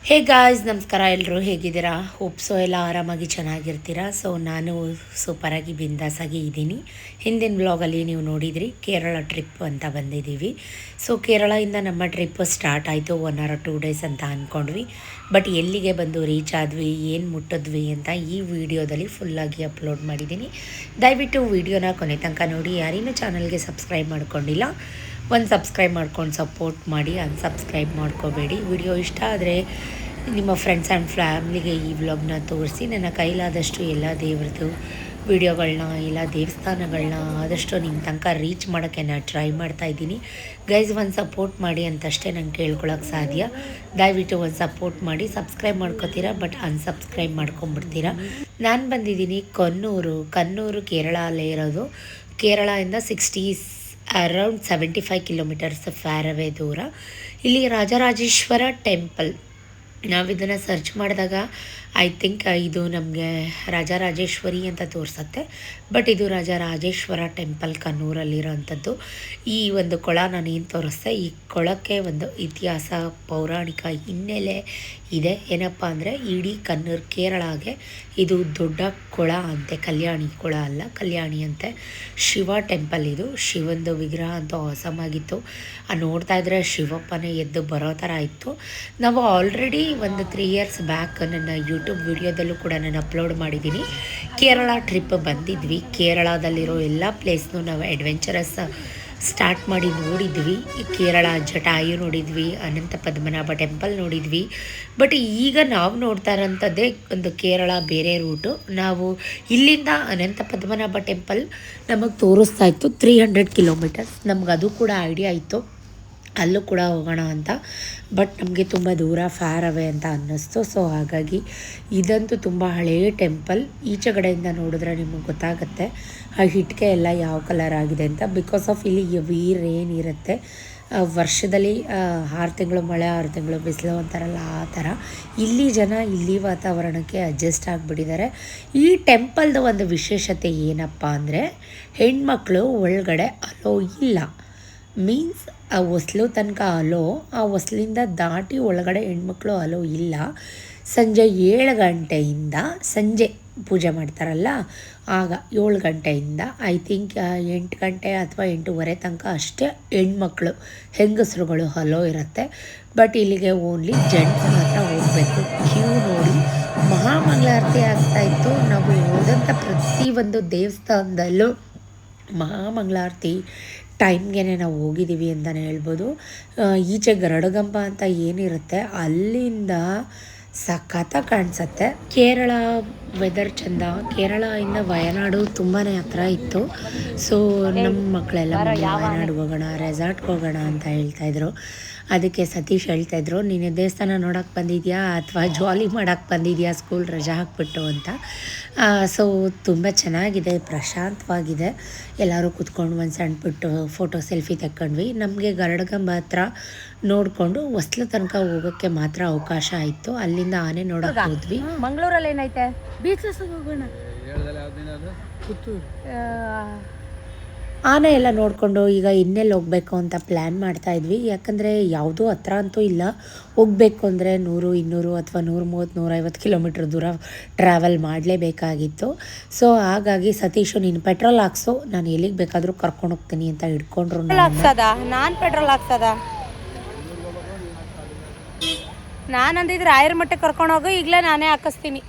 Hey guys, ನಮಸ್ಕಾರ. ಎಲ್ಲರೂ ಹೇಗಿದ್ದೀರಾ? ಹೋಪ್ಸೋ ಎಲ್ಲ ಆರಾಮಾಗಿ ಚೆನ್ನಾಗಿರ್ತೀರಾ. ಸೊ ನಾನು ಸೂಪರಾಗಿ ಬಿಂದಾಸಾಗಿ ಇದ್ದೀನಿ. ಹಿಂದಿನ ವ್ಲಾಗಲ್ಲಿ ನೀವು ನೋಡಿದ್ರಿ, ಕೇರಳ ಟ್ರಿಪ್ ಅಂತ ಬಂದಿದ್ದೀವಿ. ಸೊ ಕೇರಳದಿಂದ ನಮ್ಮ ಟ್ರಿಪ್ ಸ್ಟಾರ್ಟ್ ಆಯಿತು. 1 or 2 days ಅಂತ ಅಂದ್ಕೊಂಡ್ವಿ. ಬಟ್ ಎಲ್ಲಿಗೆ ಬಂದು ರೀಚ್ ಆದ್ವಿ, ಏನು ಮುಟ್ಟಿದ್ವಿ ಅಂತ ಈ ವಿಡಿಯೋದಲ್ಲಿ ಫುಲ್ಲಾಗಿ ಅಪ್ಲೋಡ್ ಮಾಡಿದ್ದೀನಿ. ದಯವಿಟ್ಟು ವಿಡಿಯೋನ ಕೊನೆ ತನಕ ನೋಡಿ. ಯಾರಿನ್ನೂ ಚಾನಲ್ಗೆ ಸಬ್ಸ್ಕ್ರೈಬ್ ಮಾಡ್ಕೊಂಡಿಲ್ಲ, ಒಂದು ಸಬ್ಸ್ಕ್ರೈಬ್ ಮಾಡ್ಕೊಂಡು ಸಪೋರ್ಟ್ ಮಾಡಿ, ಅನ್ಸಬ್ಸ್ಕ್ರೈಬ್ ಮಾಡ್ಕೋಬೇಡಿ. ವಿಡಿಯೋ ಇಷ್ಟ ಆದರೆ ನಿಮ್ಮ ಫ್ರೆಂಡ್ಸ್ ಆ್ಯಂಡ್ ಫ್ಯಾಮ್ಲಿಗೆ ಈ ವ್ಲಾಗ್ನ ತೋರಿಸಿ. ನನ್ನ ಕೈಲಾದಷ್ಟು ಎಲ್ಲ ದೇವ್ರದ್ದು ವಿಡಿಯೋಗಳನ್ನ, ಎಲ್ಲ ದೇವಸ್ಥಾನಗಳನ್ನ ಆದಷ್ಟು ನಿಮ್ಮ ತನಕ ರೀಚ್ ಮಾಡೋಕ್ಕೆ ನಾನು ಟ್ರೈ ಮಾಡ್ತಾಯಿದ್ದೀನಿ. ಗೈಸ್, ಒಂದು ಸಪೋರ್ಟ್ ಮಾಡಿ ಅಂತಷ್ಟೇ ನಂಗೆ ಕೇಳ್ಕೊಳಕ್ಕೆ ಸಾಧ್ಯ. ದಯವಿಟ್ಟು ಒಂದು ಸಪೋರ್ಟ್ ಮಾಡಿ. ಸಬ್ಸ್ಕ್ರೈಬ್ ಮಾಡ್ಕೋತೀರಾ, ಬಟ್ ಅನ್ಸಬ್ಸ್ಕ್ರೈಬ್ ಮಾಡ್ಕೊಂಬಿಡ್ತೀರಾ. ನಾನು ಬಂದಿದ್ದೀನಿ ಕನ್ನೂರು ಕೇರಳ ಅಲ್ಲೇ ಇರೋದು. ಕೇರಳದಿಂದ ಅರೌಂಡ್ 75 ಕಿಲೋಮೀಟರ್ಸ್ ಫ್ಯಾರ್ ಅವೇ ದೂರ. ಇಲ್ಲಿ ರಾಜರಾಜೇಶ್ವರ ಟೆಂಪಲ್, ನಾವು ಇದನ್ನು ಸರ್ಚ್ ಮಾಡಿದಾಗ ಐ ಥಿಂಕ್ ಇದು ನಮಗೆ ರಾಜರಾಜೇಶ್ವರಿ ಅಂತ ತೋರಿಸುತ್ತೆ. ಬಟ್ ಇದು ರಾಜರಾಜೇಶ್ವರ ಟೆಂಪಲ್ ಕನ್ನೂರಲ್ಲಿರೋವಂಥದ್ದು. ಈ ಒಂದು ಕೊಳ ನಾನೇನು ತೋರಿಸ್ದೆ, ಈ ಕೊಳಕ್ಕೆ ಒಂದು ಇತಿಹಾಸ, ಪೌರಾಣಿಕ ಹಿನ್ನೆಲೆ ಇದೆ. ಏನಪ್ಪ ಅಂದರೆ, ಇಡೀ ಕೇರಳಗೆ ಇದು ದೊಡ್ಡ ಕೊಳ ಅಂತೆ. ಕಲ್ಯಾಣಿ ಕೊಳ ಅಲ್ಲ, ಕಲ್ಯಾಣಿ ಅಂತೆ. ಶಿವ ಟೆಂಪಲ್ ಇದು. ಶಿವಂದು ವಿಗ್ರಹ ಅಂತೂ ಆಸಮಾಗಿತ್ತು. ನೋಡ್ತಾ ಇದ್ರೆ ಶಿವಪ್ಪನೇ ಎದ್ದು ಬರೋ ಥರ ಇತ್ತು. ನಾವು ಆಲ್ರೆಡಿ ಒಂದು 3 years ಬ್ಯಾಕ್ ನನ್ನ ಯೂಟ್ಯೂಬ್ ವಿಡಿಯೋದಲ್ಲೂ ಕೂಡ ನಾನು ಅಪ್ಲೋಡ್ ಮಾಡಿದ್ದೀನಿ. ಕೇರಳ ಟ್ರಿಪ್ ಬಂದಿದ್ವಿ. ಕೇರಳದಲ್ಲಿರೋ ಎಲ್ಲ ಪ್ಲೇಸ್ನೂ ನಾವು ಅಡ್ವೆಂಚರಸ್ ಸ್ಟಾರ್ಟ್ ಮಾಡಿ ನೋಡಿದ್ವಿ. ಕೇರಳ ಜಟಾಯು ನೋಡಿದ್ವಿ, ಅನಂತ ಪದ್ಮನಾಭ ಟೆಂಪಲ್ ನೋಡಿದ್ವಿ. ಬಟ್ ಈಗ ನಾವು ನೋಡ್ತಾ ಇರೋಂಥದ್ದೇ ಒಂದು ಕೇರಳ ಬೇರೆ ರೂಟು. ನಾವು ಇಲ್ಲಿಂದ ಅನಂತ ಪದ್ಮನಾಭ ಟೆಂಪಲ್ ನಮಗೆ ತೋರಿಸ್ತಾ ಇತ್ತು 300 ಕಿಲೋಮೀಟರ್ಸ್. ನಮ್ಗೆ ಅದು ಕೂಡ ಐಡಿಯಾ ಇತ್ತು ಅಲ್ಲೂ ಕೂಡ ಹೋಗೋಣ ಅಂತ. ಬಟ್ ನಮಗೆ ತುಂಬ ದೂರ, ಫ್ಯಾರ್ ಅವೇ ಅಂತ ಅನ್ನಿಸ್ತು. ಸೊ ಹಾಗಾಗಿ ಇದಂತೂ ತುಂಬ ಹಳೆಯ ಟೆಂಪಲ್. ಈಚೆ ಕಡೆಯಿಂದ ನೋಡಿದ್ರೆ ನಿಮಗೆ ಗೊತ್ತಾಗುತ್ತೆ ಆ ಇಟ್ಟಿಗೆ ಎಲ್ಲ ಯಾವ ಕಲರ್ ಆಗಿದೆ ಅಂತ. ಬಿಕಾಸ್ ಆಫ್ ಇಲ್ಲಿ ಹೆವಿ ರೇನ್ ಇರುತ್ತೆ. ವರ್ಷದಲ್ಲಿ 6 ತಿಂಗಳು ಮಳೆ, 6 ತಿಂಗಳು ಬಿಸಿಲು ಅಂತಾರಲ್ಲ, ಆ ಥರ ಇಲ್ಲಿ ಜನ ಇಲ್ಲಿ ವಾತಾವರಣಕ್ಕೆ ಅಡ್ಜಸ್ಟ್ ಆಗಿಬಿಟ್ಟಿದ್ದಾರೆ. ಈ ಟೆಂಪಲ್ದು ಒಂದು ವಿಶೇಷತೆ ಏನಪ್ಪ ಅಂದರೆ, ಹೆಣ್ಮಕ್ಳು ಒಳಗಡೆ ಅಲೋ ಇಲ್ಲ. ಮೀನ್ಸ್ ಆ ಹೊಸ್ಲು ತನಕ ಅಲೋ, ಆ ಹೊಸ್ಲಿಂದ ದಾಟಿ ಒಳಗಡೆ ಹೆಣ್ಮಕ್ಳು ಅಲೋ ಇಲ್ಲ. ಸಂಜೆ 7 ಗಂಟೆಯಿಂದ ಸಂಜೆ ಪೂಜೆ ಮಾಡ್ತಾರಲ್ಲ, ಆಗ 7 ಗಂಟೆಯಿಂದ ಐ ಥಿಂಕ್ 8 ಗಂಟೆ ಅಥವಾ 8:30 ತನಕ ಅಷ್ಟೇ ಹೆಣ್ಮಕ್ಳು, ಹೆಂಗಸರುಗಳು ಅಲೋ ಇರುತ್ತೆ. ಬಟ್ ಇಲ್ಲಿಗೆ ಓನ್ಲಿ ಜೆಂಟ್ಸ್ ಮಾತ್ರ ಹೋಗಬೇಕು. ಕ್ಯೂ ನೋಡಿ ಮಹಾಮಂಗಳಾರತಿ ಆಗ್ತಾಯಿತ್ತು. ನಾವು ಹೋದಂಥ ಪ್ರತಿಯೊಂದು ದೇವಸ್ಥಾನದಲ್ಲೂ ಮಹಾಮಂಗಳಾರತಿ ಟೈಮ್ಗೆ ನಾವು ಹೋಗಿದ್ದೀವಿ ಅಂತಲೇ ಹೇಳ್ಬೋದು. ಈಚೆ ಗರಡಗಂಬ ಅಂತ ಏನಿರುತ್ತೆ ಅಲ್ಲಿಂದ ಸಖತ್ತಾಗಿ ಕಾಣಿಸುತ್ತೆ. ಕೇರಳ ವೆದರ್ ಚೆಂದ. ಕೇರಳದಿಂದ ವಯನಾಡು ತುಂಬಾ ಹತ್ರ ಇತ್ತು. ಸೊ ನಮ್ಮ ಮಕ್ಕಳೆಲ್ಲ ವಯನಾಡಿಗೆ ಹೋಗೋಣ, ರೆಸಾರ್ಟ್ಗೆ ಹೋಗೋಣ ಅಂತ ಹೇಳ್ತಾಯಿದ್ರು. ಅದಕ್ಕೆ ಸತೀಶ್ ಹೇಳ್ತಾಯಿದ್ರು, ನೀನು ದೇವಸ್ಥಾನ ನೋಡೋಕ್ಕೆ ಬಂದಿದ್ಯಾ ಅಥವಾ ಜಾಲಿ ಮಾಡೋಕ್ಕೆ ಬಂದಿದ್ಯಾ ಸ್ಕೂಲ್ ರಜಾ ಹಾಕ್ಬಿಟ್ಟು ಅಂತ. ಸೊ ತುಂಬ ಚೆನ್ನಾಗಿದೆ, ಪ್ರಶಾಂತವಾಗಿದೆ. ಎಲ್ಲರೂ ಕೂತ್ಕೊಂಡು ಒಂದು ಸಣ್ಣ ಪುಟ್ಟು ಫೋಟೋ ಸೆಲ್ಫಿ ತಗೊಂಡ್ವಿ. ನಮಗೆ ಗರಡಗಂಬ ಹತ್ರ ನೋಡಿಕೊಂಡು ಹೊಸ್ಲ ತನಕ ಹೋಗೋಕ್ಕೆ ಮಾತ್ರ ಅವಕಾಶ ಆಯಿತು. ಅಲ್ಲಿಂದ ಆನೆ ನೋಡೋಕೆ ಹೋದ್ವಿ. ಮಂಗಳೂರಲ್ಲಿ ಏನೈತೆ? ಬೀಚಸ್ ಹೋಗೋಣ. ಆನೆ ಎಲ್ಲ ನೋಡಿಕೊಂಡು ಈಗ ಇನ್ನೆಲ್ಲಿ ಹೋಗಬೇಕು ಅಂತ ಪ್ಲ್ಯಾನ್ ಮಾಡ್ತಾಯಿದ್ವಿ. ಯಾಕಂದರೆ ಯಾವುದೂ ಹತ್ರ ಅಂತೂ ಇಲ್ಲ. ಹೋಗಬೇಕು ಅಂದರೆ 100, 200 ಅಥವಾ 130, 150 ಕಿಲೋಮೀಟ್ರ್ ದೂರ ಟ್ರಾವೆಲ್ ಮಾಡಲೇಬೇಕಾಗಿತ್ತು. ಸೊ ಹಾಗಾಗಿ ಸತೀಶು, ನೀನು ಪೆಟ್ರೋಲ್ ಹಾಕ್ಸು, ನಾನು ಎಲ್ಲಿಗೆ ಬೇಕಾದರೂ ಕರ್ಕೊಂಡು ಹೋಗ್ತೀನಿ ಅಂತ ಹಿಡ್ಕೊಂಡ್ರು. ನಾನು ಪೆಟ್ರೋಲ್ ಹಾಕ್ಸದ ನಾನು ಅಂದಿದ್ರೆ ಆಯರ್ ಮಟ್ಟಕ್ಕೆ ಕರ್ಕೊಂಡು ಹೋಗು, ಈಗಲೇ ನಾನೇ ಹಾಕಿಸ್ತೀನಿ.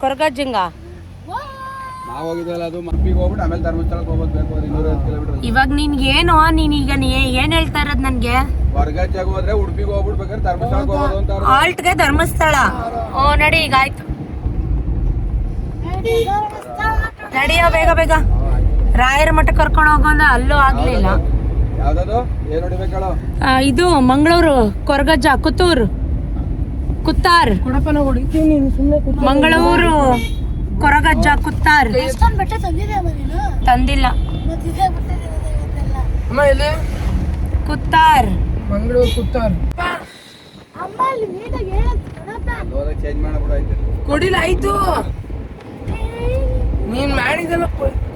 ಕೊರಗಜ್ಜಂಗ ಇವಾಗ ನಿನ್ಗೇನು, ನೀನೀಗ ಏನ್ ಹೇಳ್ತಾ ಇರೋದು ನನಗೆ? ಆಲ್ಟ್ಗೆ ಧರ್ಮಸ್ಥಳ. ಓ ನಡಿ, ಈಗ ಆಯ್ತು, ನಡಿಯೋ ಬೇಗ ಬೇಗ. ರಾಯರ ಮಠ ಕರ್ಕೊಂಡು ಹೋಗೋಣ, ಅಲ್ಲೂ ಆಗ್ಲಿಲ್ಲ. ಇದು ಮಂಗಳೂರು ಕೊರಗಜ್ಜ, ಕುತ್ತಾರ್, ಮಂಗಳೂರು ಕೊರಗಜ್ಜ, ಕುತ್ತಾರ್. ತಂದಿಲ್ಲ. ಕುತ್ತಾರ್, ಮಂಗಳೂರು, ಕುತ್ತಾರ್. ಕೊಡಿಲ್ಲ, ಆಯ್ತು. ನೀನ್ ಮಾಡಿದಲ್ಲ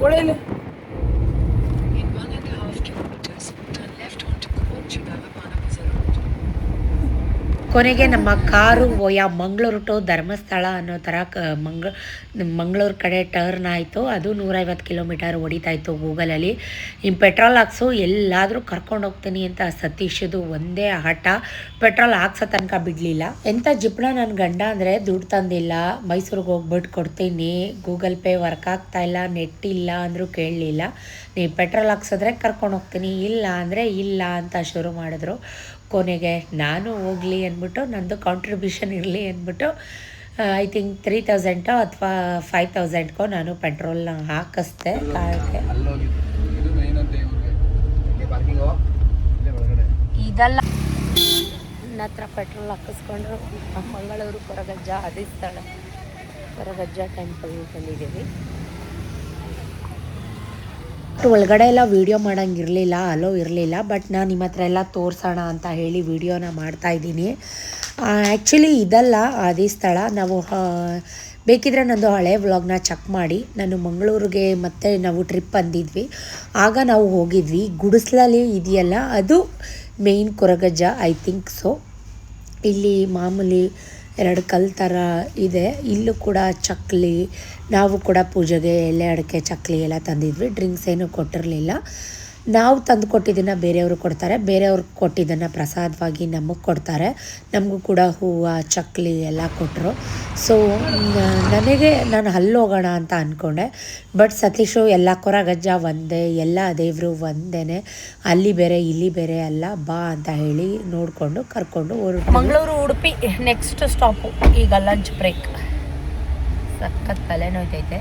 ಕೊಡಿಲ್ಲ. ಕೊನೆಗೆ ನಮ್ಮ ಕಾರು ಮಂಗಳೂರು ಟು ಧರ್ಮಸ್ಥಳ ಅನ್ನೋ ಥರ ಮಂಗಳೂರು ಕಡೆ ಟರ್ನ್ ಆಯಿತು. ಅದು 150 ಕಿಲೋಮೀಟರ್ ಹೊಡಿತಾ ಇತ್ತು ಗೂಗಲಲ್ಲಿ. ಇನ್ನು ಪೆಟ್ರೋಲ್ ಹಾಕ್ಸು ಎಲ್ಲಾದರೂ ಕರ್ಕೊಂಡು ಹೋಗ್ತೀನಿ ಅಂತ ಸತೀಶದು ಒಂದೇ ಆಟ. ಪೆಟ್ರೋಲ್ ಹಾಕ್ಸೋ ತನಕ ಬಿಡಲಿಲ್ಲ. ಎಂಥ ಜಿಪ್ಣ ನನ್ನ ಗಂಡ ಅಂದರೆ ದುಡ್ಡು ತಂದಿಲ್ಲ, ಮೈಸೂರಿಗೆ ಹೋಗ್ಬಿಟ್ಟು ಕೊಡ್ತೀನಿ, ಗೂಗಲ್ ಪೇ ವರ್ಕ್ ಆಗ್ತಾ ಇಲ್ಲ, ನೆಟ್ ಇಲ್ಲ ಅಂದರೂ ಕೇಳಲಿಲ್ಲ, ನೀವು ಪೆಟ್ರೋಲ್ ಹಾಕ್ಸಿದ್ರೆ ಕರ್ಕೊಂಡು ಹೋಗ್ತೀನಿ, ಇಲ್ಲ ಅಂದರೆ ಇಲ್ಲ ಅಂತ ಶುರು ಮಾಡಿದ್ರು. ಕೊನೆಗೆ ನಾನು ಹೋಗಲಿ ಅಂದ್ಬಿಟ್ಟು ನಂದು ಕಾಂಟ್ರಿಬ್ಯೂಷನ್ ಇರಲಿ ಅಂದ್ಬಿಟ್ಟು ಐ ಥಿಂಕ್ 3000 ಅಥವಾ 5000 ನಾನು ಪೆಟ್ರೋಲ್ನ ಹಾಕಿಸ್ದೆ ಕಾರಕ್ಕೆ. ಇದೆಲ್ಲ ನನ್ನ ಹತ್ರ ಪೆಟ್ರೋಲ್ ಹಾಕಿಸ್ಕೊಂಡ್ರು. ಮಂಗಳೂರು ಕೊರಗಜ್ಜ ಅದಿಸ್ಥಳ ಕೊರಗಜ್ಜ ಟೆಂಪಲ್ ಬಂದಿದ್ದೀವಿ. ಒಳಗಡೆ ಎಲ್ಲ ವೀಡಿಯೋ ಮಾಡೋಂಗಿರಲಿಲ್ಲ, ಅಲೋ ಇರಲಿಲ್ಲ. ಬಟ್ ನಾನು ನಿಮ್ಮ ಹತ್ರ ಎಲ್ಲ ತೋರಿಸೋಣ ಅಂತ ಹೇಳಿ ವೀಡಿಯೋನ ಮಾಡ್ತಾಯಿದ್ದೀನಿ. ಆ್ಯಕ್ಚುಲಿ ಇದಲ್ಲ ಅದೇ ಸ್ಥಳ. ನಾವು ಬೇಕಿದ್ರೆ ನಂದು ಹಳೆ ವ್ಲಾಗ್ನ ಚೆಕ್ ಮಾಡಿ. ನಾನು ಮಂಗಳೂರಿಗೆ ಮತ್ತೆ ನಾವು ಟ್ರಿಪ್ ಬಂದಿದ್ವಿ, ಆಗ ನಾವು ಹೋಗಿದ್ವಿ. ಗುಡಿಸ್ಲಲ್ಲಿ ಇದೆಯಲ್ಲ ಅದು main Koragajja I think so. ಇಲ್ಲಿ ಮಾಮೂಲಿ 2 ಕಲ್ಲು ಥರ ಇದೆ. ಇಲ್ಲೂ ಕೂಡ ಚಕ್ಲಿ, ನಾವು ಕೂಡ ಪೂಜೆಗೆ ಎಲೆ ಅಡಿಕೆ ಚಕ್ಲಿ ಎಲ್ಲ ತಂದಿದ್ವಿ. ಡ್ರಿಂಕ್ಸ್ ಏನೂ ಕೊಟ್ಟಿರಲಿಲ್ಲ. ನಾವು ತಂದು ಕೊಟ್ಟಿದ್ದನ್ನು ಬೇರೆಯವರು ಕೊಡ್ತಾರೆ, ಬೇರೆಯವ್ರು ಕೊಟ್ಟಿದ್ದನ್ನು ಪ್ರಸಾದವಾಗಿ ನಮಗೆ ಕೊಡ್ತಾರೆ. ನಮಗೂ ಕೂಡ ಹೂವು ಚಕ್ಲಿ ಎಲ್ಲ ಕೊಟ್ಟರು. ಸೊ ನಾನು ಅಲ್ಲಿ ಹೋಗೋಣ ಅಂತ ಅಂದ್ಕೊಂಡೆ. ಬಟ್ ಸತೀಶು ಎಲ್ಲ ಕೊರಗಜ್ಜ ಒಂದೇ, ಎಲ್ಲ ದೇವರು ಒಂದೇ, ಅಲ್ಲಿ ಬೇರೆ ಇಲ್ಲಿ ಬೇರೆ ಅಲ್ಲ, ಬಾ ಅಂತ ಹೇಳಿ ನೋಡಿಕೊಂಡು ಕರ್ಕೊಂಡು ಹೊರಟು. Mangaluru Udupi next stop. ಈಗ ಲಂಚ್ ಬ್ರೇಕ್. ಸಖತ್ ತಲೆನೋಯ್ತೈತೆ.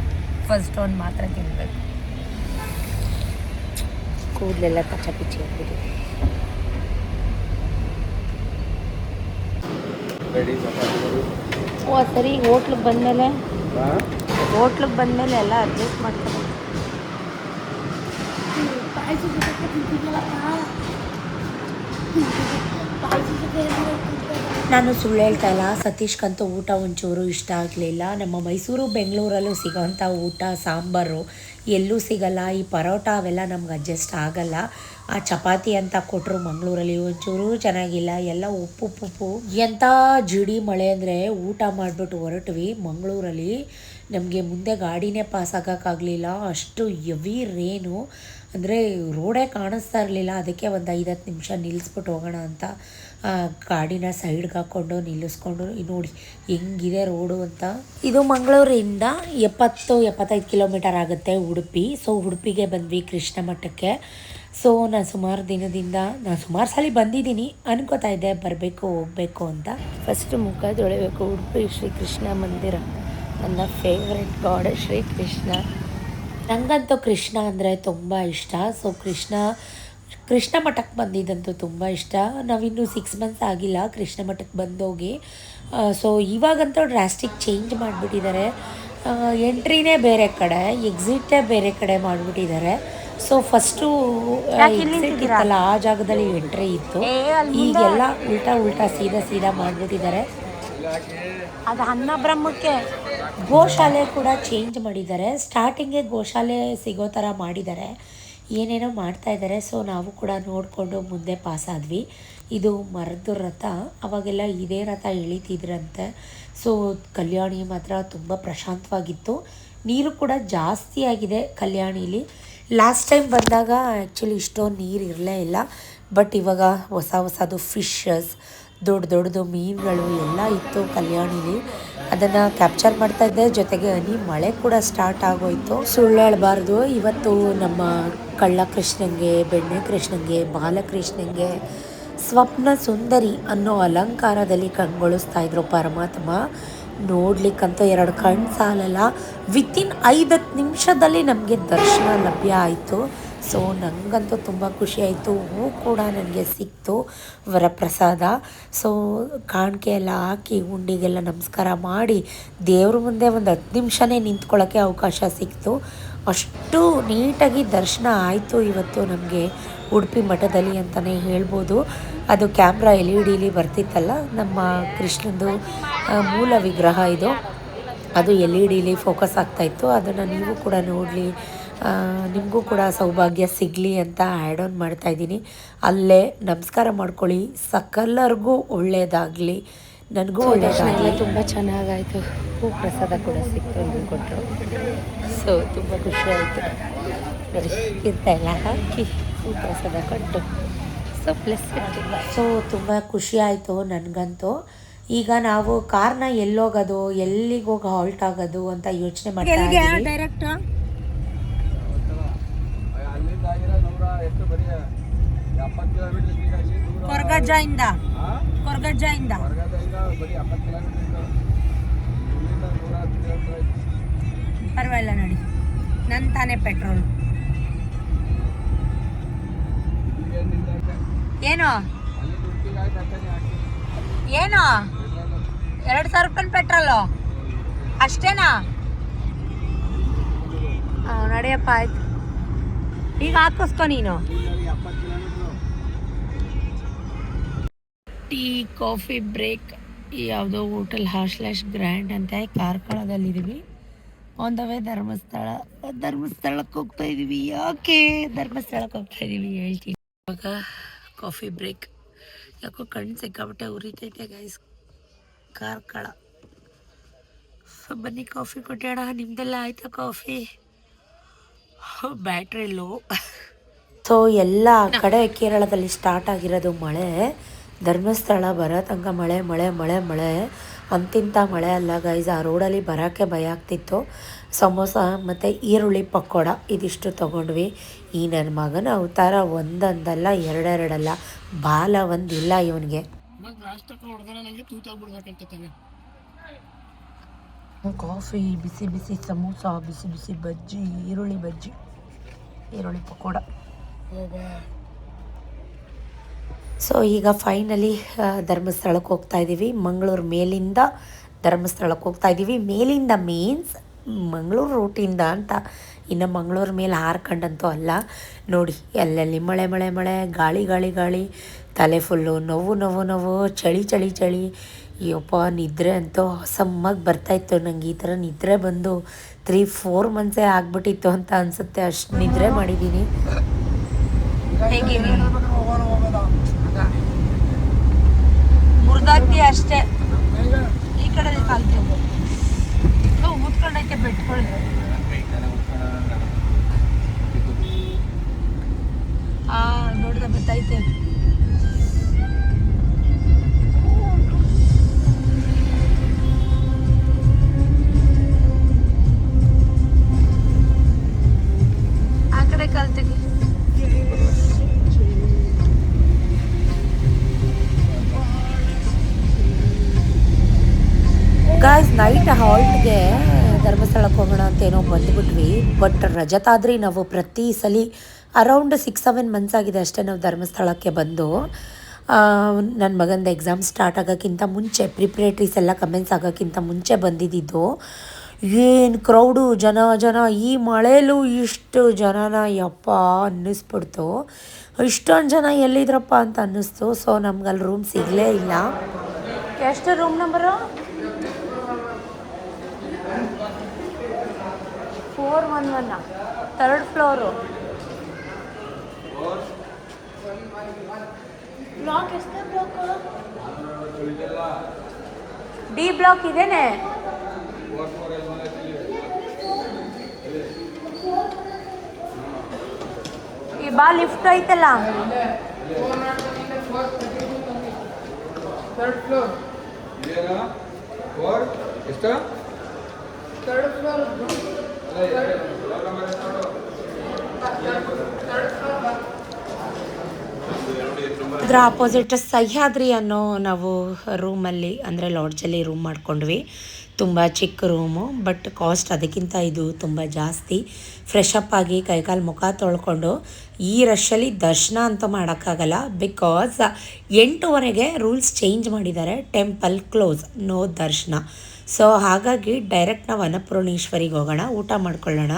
ಫಸ್ಟ್ ಒಂದು ಮಾತ್ರ ತಿನ್ನಬೇಕು. ಕೂದಲೆಲ್ಲ ಕಚ್ಚಪಿಚ್ಚಿ ಆಗ್ಬಿಟ್ಟಿದೆ. ಓ ಸರಿ, ಹೋಟ್ಲಿಗೆ ಬಂದಮೇಲೆ ಎಲ್ಲ ಅಡ್ಜಸ್ಟ್ ಮಾಡ್ಕೊಂಡು ನಾನು ಸುಳ್ಳು ಹೇಳ್ತಾ ಇಲ್ಲ, ಸತೀಶ್ಗಂತೂ ಊಟ ಒಂಚೂರು ಇಷ್ಟ ಆಗಲಿಲ್ಲ. ನಮ್ಮ ಮೈಸೂರು ಬೆಂಗಳೂರಲ್ಲೂ ಸಿಗೋವಂಥ ಊಟ ಸಾಂಬಾರು ಎಲ್ಲೂ ಸಿಗಲ್ಲ. ಈ ಪರೋಟ ಅವೆಲ್ಲ ನಮ್ಗೆ ಅಡ್ಜಸ್ಟ್ ಆಗಲ್ಲ. ಆ ಚಪಾತಿ ಅಂತ ಕೊಟ್ಟರು ಮಂಗಳೂರಲ್ಲಿ, ಒಂಚೂರು ಚೆನ್ನಾಗಿಲ್ಲ, ಎಲ್ಲ ಉಪ್ಪು. ಎಂಥ ಜಿಡಿ ಮಳೆ ಅಂದರೆ ಊಟ ಮಾಡಿಬಿಟ್ಟು ಹೊರಟ್ವಿ. ಮಂಗಳೂರಲ್ಲಿ ನಮಗೆ ಮುಂದೆ ಗಾಡಿನೇ ಪಾಸ್ ಆಗೋಕ್ಕಾಗಲಿಲ್ಲ, ಅಷ್ಟು ಹೆವಿ ರೇನು. ಅಂದರೆ ರೋಡೇ ಕಾಣಿಸ್ತಾ ಇರಲಿಲ್ಲ. ಅದಕ್ಕೆ ಒಂದು 5-10 ನಿಮಿಷ ನಿಲ್ಲಿಸ್ಬಿಟ್ಟು ಹೋಗೋಣ ಅಂತ ಗಾಡಿನ ಸೈಡ್ಗೆ ಹಾಕ್ಕೊಂಡು ನಿಲ್ಲಿಸ್ಕೊಂಡು ನೋಡಿ ಹೆಂಗಿದೆ ರೋಡು ಅಂತ. ಇದು ಮಂಗಳೂರಿಂದ 70-75 ಕಿಲೋಮೀಟರ್ ಆಗುತ್ತೆ ಉಡುಪಿ. ಸೊ ಉಡುಪಿಗೆ ಬಂದ್ವಿ ಕೃಷ್ಣ ಮಠಕ್ಕೆ. ಸೊ ನಾನು ಸುಮಾರು ಸಲ ಬಂದಿದ್ದೀನಿ, ಅನ್ಕೋತಾ ಇದ್ದೆ ಬರಬೇಕು ಹೋಗಬೇಕು ಅಂತ. ಫಸ್ಟ್ ಮುಖ ತೊಳಿಬೇಕು. ಉಡುಪಿ ಶ್ರೀ ಕೃಷ್ಣ ಮಂದಿರ, ನನ್ನ ಫೇವ್ರೆಟ್ ಗಾಡ್ ಶ್ರೀ ಕೃಷ್ಣ. ನನಗಂತೂ ಕೃಷ್ಣ ಅಂದರೆ ತುಂಬ ಇಷ್ಟ. ಸೊ ಕೃಷ್ಣ ಮಠಕ್ಕೆ ಬಂದಿದ್ದಂತೂ ತುಂಬ ಇಷ್ಟ. ನಾವಿನ್ನೂ 6 ಮಂತ್ಸ್ ಆಗಿಲ್ಲ ಕೃಷ್ಣ ಮಠಕ್ಕೆ ಬಂದೋಗಿ. ಸೊ ಇವಾಗಂತೂ ಡ್ರಾಸ್ಟಿಕ್ ಚೇಂಜ್ ಮಾಡಿಬಿಟ್ಟಿದ್ದಾರೆ. ಎಂಟ್ರಿನೇ ಬೇರೆ ಕಡೆ, ಎಕ್ಸಿಟೇ ಬೇರೆ ಕಡೆ ಮಾಡಿಬಿಟ್ಟಿದ್ದಾರೆ. ಸೊ ಫಸ್ಟು ಎಕ್ಸಿಟ್ ಇತ್ತಲ್ಲ ಆ ಜಾಗದಲ್ಲಿ ಎಂಟ್ರಿ ಇತ್ತು, ಈಗೆಲ್ಲ ಉಲ್ಟಾ ಸೀದಾ ಮಾಡಿಬಿಟ್ಟಿದ್ದಾರೆ. ಅದು ಅನ್ನಬ್ರಹ್ಮಕ್ಕೆ ಗೋಶಾಲೆ ಕೂಡ ಚೇಂಜ್ ಮಾಡಿದ್ದಾರೆ. ಸ್ಟಾರ್ಟಿಂಗೇ ಗೋಶಾಲೆ ಸಿಗೋ ಥರ ಮಾಡಿದ್ದಾರೆ, ಏನೇನೋ ಮಾಡ್ತಾಯಿದ್ದಾರೆ. ಸೊ ನಾವು ಕೂಡ ನೋಡಿಕೊಂಡು ಮುಂದೆ ಪಾಸಾದ್ವಿ. ಇದು ಮರದ ರಥ, ಅವಾಗೆಲ್ಲ ಇದೇ ರಥ ಎಳಿತಿದ್ರಂತೆ. ಸೊ ಕಲ್ಯಾಣಿ ಮಾತ್ರ ತುಂಬ ಪ್ರಶಾಂತವಾಗಿತ್ತು. ನೀರು ಕೂಡ ಜಾಸ್ತಿ ಆಗಿದೆ ಕಲ್ಯಾಣಿಲಿ. ಲಾಸ್ಟ್ ಟೈಮ್ ಬಂದಾಗ ಆ್ಯಕ್ಚುಲಿ ಇಷ್ಟೊಂದು ನೀರು ಇರಲೇ ಇಲ್ಲ. ಬಟ್ ಇವಾಗ ಹೊಸದು ಫಿಶಸ್, ದೊಡ್ಡದು ಮೀನುಗಳು ಎಲ್ಲ ಇತ್ತು ಕಲ್ಯಾಣಿಲಿ. ಅದನ್ನು ಕ್ಯಾಪ್ಚರ್ ಮಾಡ್ತಾಯಿದ್ದೆ. ಜೊತೆಗೆ ಮಳೆ ಕೂಡ ಸ್ಟಾರ್ಟ್ ಆಗೋಯಿತು. ಸುಳ್ಳು ಹೇಳಬಾರ್ದು, ಇವತ್ತು ನಮ್ಮ ಕಳ್ಳ ಕೃಷ್ಣಂಗೆ, ಬೆಣ್ಣೆ ಕೃಷ್ಣಂಗೆ, ಬಾಲಕೃಷ್ಣಂಗೆ ಸ್ವಪ್ನ ಸುಂದರಿ ಅನ್ನೋ ಅಲಂಕಾರದಲ್ಲಿ ಕಂಗೊಳಿಸ್ತಾ ಇದ್ರು ಪರಮಾತ್ಮ. ನೋಡ್ಲಿಕ್ಕಂತೂ 2 ಕಣ್ಣು ಸಾಲಲ್ಲ. ವಿತಿನ್ 5-10 ನಿಮಿಷದಲ್ಲಿ ನಮಗೆ ದರ್ಶನ ಲಭ್ಯ ಆಯಿತು. ಸೊ ನನಗಂತೂ ತುಂಬ ಖುಷಿ ಆಯಿತು. ಹೂ ಕೂಡ ನನಗೆ ಸಿಕ್ತು, ವರಪ್ರಸಾದ. ಸೊ ಕಾಣಿಕೆ ಎಲ್ಲ ಹಾಕಿ ಉಂಡಿಗೆಲ್ಲ ನಮಸ್ಕಾರ ಮಾಡಿ ದೇವ್ರ ಮುಂದೆ ಒಂದು 10 ನಿಮಿಷನೇ ನಿಂತ್ಕೊಳ್ಳೋಕ್ಕೆ ಅವಕಾಶ ಸಿಕ್ತು. ಅಷ್ಟು ನೀಟಾಗಿ ದರ್ಶನ ಆಯಿತು ಇವತ್ತು ನಮಗೆ ಉಡುಪಿ ಮಠದಲ್ಲಿ ಅಂತಲೇ ಹೇಳ್ಬೋದು. ಅದು ಕ್ಯಾಮ್ರಾ LED ಬರ್ತಿತ್ತಲ್ಲ, ನಮ್ಮ ಕೃಷ್ಣಂದು ಮೂಲ ವಿಗ್ರಹ ಇದು, ಅದು LED ಫೋಕಸ್ ಆಗ್ತಾಯಿತ್ತು. ಅದನ್ನು ನೀವು ಕೂಡ ನಿಮಗೂ ಕೂಡ ಸೌಭಾಗ್ಯ ಸಿಗಲಿ ಅಂತ ಆ್ಯಡ್ ಆನ್ ಮಾಡ್ತಾಯಿದ್ದೀನಿ. ಅಲ್ಲೇ ನಮಸ್ಕಾರ ಮಾಡ್ಕೊಳ್ಳಿ, ಸಕಲರಿಗೂ ಒಳ್ಳೆಯದಾಗಲಿ, ನನಗೂ ಒಳ್ಳೆಯದಾಗಲಿ. ತುಂಬ ಚೆನ್ನಾಗಾಯಿತು. ಹೂ ಪ್ರಸಾದ ಕೂಡ ಸಿಕ್ತು, ಇದು ಕೊಟ್ಟರು. ಸೊ ತುಂಬ ಖುಷಿ ಆಯಿತು ನೋಡಿ, ಇರ್ತಾಯಿಲ್ಲ ಹಾಕಿ ಹೂ ಪ್ರಸಾದ ಕೊಟ್ಟು. ಸೊ ಪ್ಲಸ್ ಸೊ ತುಂಬ ಖುಷಿ ಆಯಿತು ನನಗಂತೂ. ಈಗ ನಾವು ಕಾರ್ನ ಎಲ್ಲೋಗೋದು, ಎಲ್ಲಿಗೆ ಹೋಗಿ ಹಾಲ್ಟ್ ಆಗೋದು ಅಂತ ಯೋಚನೆ ಮಾಡ್ತಾ ಇದ್ದೀವಿ. ಡೈರೆಕ್ಟ್ ಕೊರಗಜ್ಜ ಪರವಾಗಿಲ್ಲ ನೋಡಿ, ನನ್ನ ತಾನೇ ಪೆಟ್ರೋಲ್. ಏನೋ 2,000 ರೂಪಾಯಿ ಪೆಟ್ರೋಲು ಅಷ್ಟೇನಾ? ನಡೆಯಪ್ಪ, ಆಯ್ತು. ಈಗ ಹಾಕಿಸ್ಕೊ ನೀನು. Tea coffee break. ಯಾವುದೋ ಹೋಟೆಲ್ /ಗ್ರ್ಯಾಂಡ್ ಅಂತ ಕಾರ್ಕಳದಲ್ಲಿದ್ದೀವಿ. ಆನ್ ದ ವೇ ಧರ್ಮಸ್ಥಳಕ್ಕೆ ಹೋಗ್ತಾ ಇದ್ದೀವಿ. ಯಾಕೆ ಧರ್ಮಸ್ಥಳಕ್ಕೆ ಹೋಗ್ತಾ ಇದ್ದೀವಿ ಹೇಳ್ತೀನಿ. ಇವಾಗ ಕಾಫಿ ಬ್ರೇಕ್. ಯಾಕೋ ಕಣ್ಣು ಸಿಕ್ಕಾಬಿಟ್ಟೆ ಉರಿತೈತೆ ಗೈಸ್. ಕಾರ್ಕಳ. ಸೊ ಬನ್ನಿ ಕಾಫಿ ಕೊಟ್ಟೋಣ. ನಿಮ್ದೆಲ್ಲ ಆಯ್ತಾ ಕಾಫಿ? Battery low. ಸೊ ಎಲ್ಲ ಕಡೆ ಕೇರಳದಲ್ಲಿ ಸ್ಟಾರ್ಟ್ ಆಗಿರೋದು ಮಳೆ. ಧರ್ಮಸ್ಥಳ ಬರೋ ತನಕ ಮಳೆ ಮಳೆ ಮಳೆ ಮಳೆ ಅಂತಿಂಥ ಮಳೆ ಅಲ್ಲ ಗೈಸ್. ಆ ರೋಡಲ್ಲಿ ಬರೋಕ್ಕೆ ಭಯ ಆಗ್ತಿತ್ತು. ಸಮೋಸ ಮತ್ತು ಈರುಳ್ಳಿ ಪಕೋಡ ಇದಿಷ್ಟು ತೊಗೊಂಡ್ವಿ. ಈ ನನ್ನ ಮಗನ ಅವತಾರ ಒಂದೊಂದಲ್ಲ ಎರಡೆರಡಲ್ಲ, ಬಾಲ ಒಂದಿಲ್ಲ ಇವನಿಗೆ. ಕಾಫಿ, ಬಿಸಿ ಬಿಸಿ ಸಮೋಸ, ಬಿಸಿ ಬಿಸಿ ಬಜ್ಜಿ, ಈರುಳ್ಳಿ ಬಜ್ಜಿ, ಈರುಳ್ಳಿ ಪಕೋಡ. ಸೊ ಈಗ ಫೈನಲಿ ಧರ್ಮಸ್ಥಳಕ್ಕೆ ಹೋಗ್ತಾ ಇದ್ದೀವಿ. ಮಂಗಳೂರು ಮೇಲಿಂದ ಧರ್ಮಸ್ಥಳಕ್ಕೆ ಹೋಗ್ತಾ ಇದ್ದೀವಿ. ಮೇಲಿಂದ ಮೀನ್ಸ್ ಮಂಗಳೂರು ರೂಟಿಂದ ಅಂತ. ಇನ್ನು ಮಂಗಳೂರು ಮೇಲೆ ಹಾರ್ಕೊಂಡಂತೂ ಅಲ್ಲ. ನೋಡಿ ಎಲ್ಲೆಲ್ಲಿ ಮಳೆ ಮಳೆ ಮಳೆ, ಗಾಳಿ ಗಾಳಿ ಗಾಳಿ, ತಲೆ ಫುಲ್ಲು ನೋವು ನೋವು ನೋವು, ಚಳಿ ಚಳಿ ಚಳಿ. ಅಯ್ಯಪ್ಪ, ನಿದ್ರೆ ಅಂತೂ ಅಸಮ್ಮಾಗಿ ಬರ್ತಾಯಿತ್ತು ನನಗೆ. ಈ ಥರ ನಿದ್ರೆ ಬಂದು 3-4 ಮಂತ್ಸೇ ಆಗ್ಬಿಟ್ಟಿತ್ತು ಅಂತ ಅನಿಸುತ್ತೆ, ಅಷ್ಟು ನಿದ್ರೆ ಮಾಡಿದ್ದೀನಿ. ಹೇಗಿರಿ ಮುರ್ದಾಕ್ತಿ ಅಷ್ಟೇ. ಈ ಕಡೆ ಕಾಲ್ತೀವಿ ಮುತ್ಕೊಂಡೈತೆ ಬೆಟ್ಕೊಳ್ಳಿ. ನೋಡಿದ ಬತ್ತೈತೆ. ಆ ಕಡೆ ಕಲ್ತೀವಿ. ಗಾಯ್ಸ್, ನೈಟ್ ಹಾಲ್ಟ್ಗೆ ಧರ್ಮಸ್ಥಳಕ್ಕೆ ಹೋಗೋಣ ಅಂತ ಏನೋ ಬಂದುಬಿಟ್ವಿ. ಬಟ್ ರಜತಾದ್ರಿ ನಾವು ಪ್ರತಿ ಸಲ ಅರೌಂಡ್ 6-7 ಮಂತ್ಸ್ ಆಗಿದೆ ಅಷ್ಟೇ ನಾವು ಧರ್ಮಸ್ಥಳಕ್ಕೆ ಬಂದು. ನನ್ನ ಮಗಂದು ಎಕ್ಸಾಮ್ ಸ್ಟಾರ್ಟ್ ಆಗೋಕ್ಕಿಂತ ಮುಂಚೆ, ಪ್ರಿಪ್ರೇಟ್ರೀಸ್ ಎಲ್ಲ ಕಮೆಂಟ್ಸ್ ಆಗೋಕ್ಕಿಂತ ಮುಂಚೆ ಬಂದಿದ್ದು. ಏನು ಕ್ರೌಡು, ಜನ ಜನ. ಈ ಮಳೇಲೂ ಇಷ್ಟು ಜನನ ಯಪ್ಪ ಅನ್ನಿಸ್ಬಿಡ್ತು. ಇಷ್ಟೊಂದು ಜನ ಎಲ್ಲಿದ್ರಪ್ಪ ಅಂತ ಅನ್ನಿಸ್ತು. ಸೊ ನಮ್ಗಲ್ಲಿ ರೂಮ್ ಸಿಗಲೇ ಇಲ್ಲ. ಎಷ್ಟು room number? 411, 3rd floor. Block ಎಷ್ಟೇ ಬ್ಲಾಕು? ಡಿ ಬ್ಲಾಕ್ ಇದೇನೆ. ಈ ಬಾ ಲಿಫ್ಟ್ ಐತಲ್ಲ. 3rd floor. ಎಷ್ಟು? 3rd floor. ಅದರ ಆಪೋಸಿಟ್ ಸಹ್ಯಾದ್ರಿ ಅನ್ನೋ ನಾವು ರೂಮಲ್ಲಿ, ಅಂದರೆ ಲಾಡ್ಜಲ್ಲಿ ರೂಮ್ ಮಾಡ್ಕೊಂಡ್ವಿ. ತುಂಬ ಚಿಕ್ಕ ರೂಮು, ಬಟ್ ಕಾಸ್ಟ್ ಅದಕ್ಕಿಂತ ಇದು ತುಂಬ ಜಾಸ್ತಿ. ಫ್ರೆಶ್ ಅಪ್ ಆಗಿ ಕೈಕಾಲು ಮುಖ ತೊಳ್ಕೊಂಡು ಈ ರಶಲ್ಲಿ ದರ್ಶನ ಅಂತೂ ಮಾಡೋಕ್ಕಾಗಲ್ಲ. ಬಿಕಾಸ್ 8:00 ರೂಲ್ಸ್ ಚೇಂಜ್ ಮಾಡಿದ್ದಾರೆ. ಟೆಂಪಲ್ ಕ್ಲೋಸ್, ನೋ ದರ್ಶನ. ಸೊ ಹಾಗಾಗಿ ಡೈರೆಕ್ಟ್ ನಾವು ಅನ್ನಪೂರ್ಣೇಶ್ವರಿಗೆ ಹೋಗೋಣ, ಊಟ ಮಾಡ್ಕೊಳ್ಳೋಣ,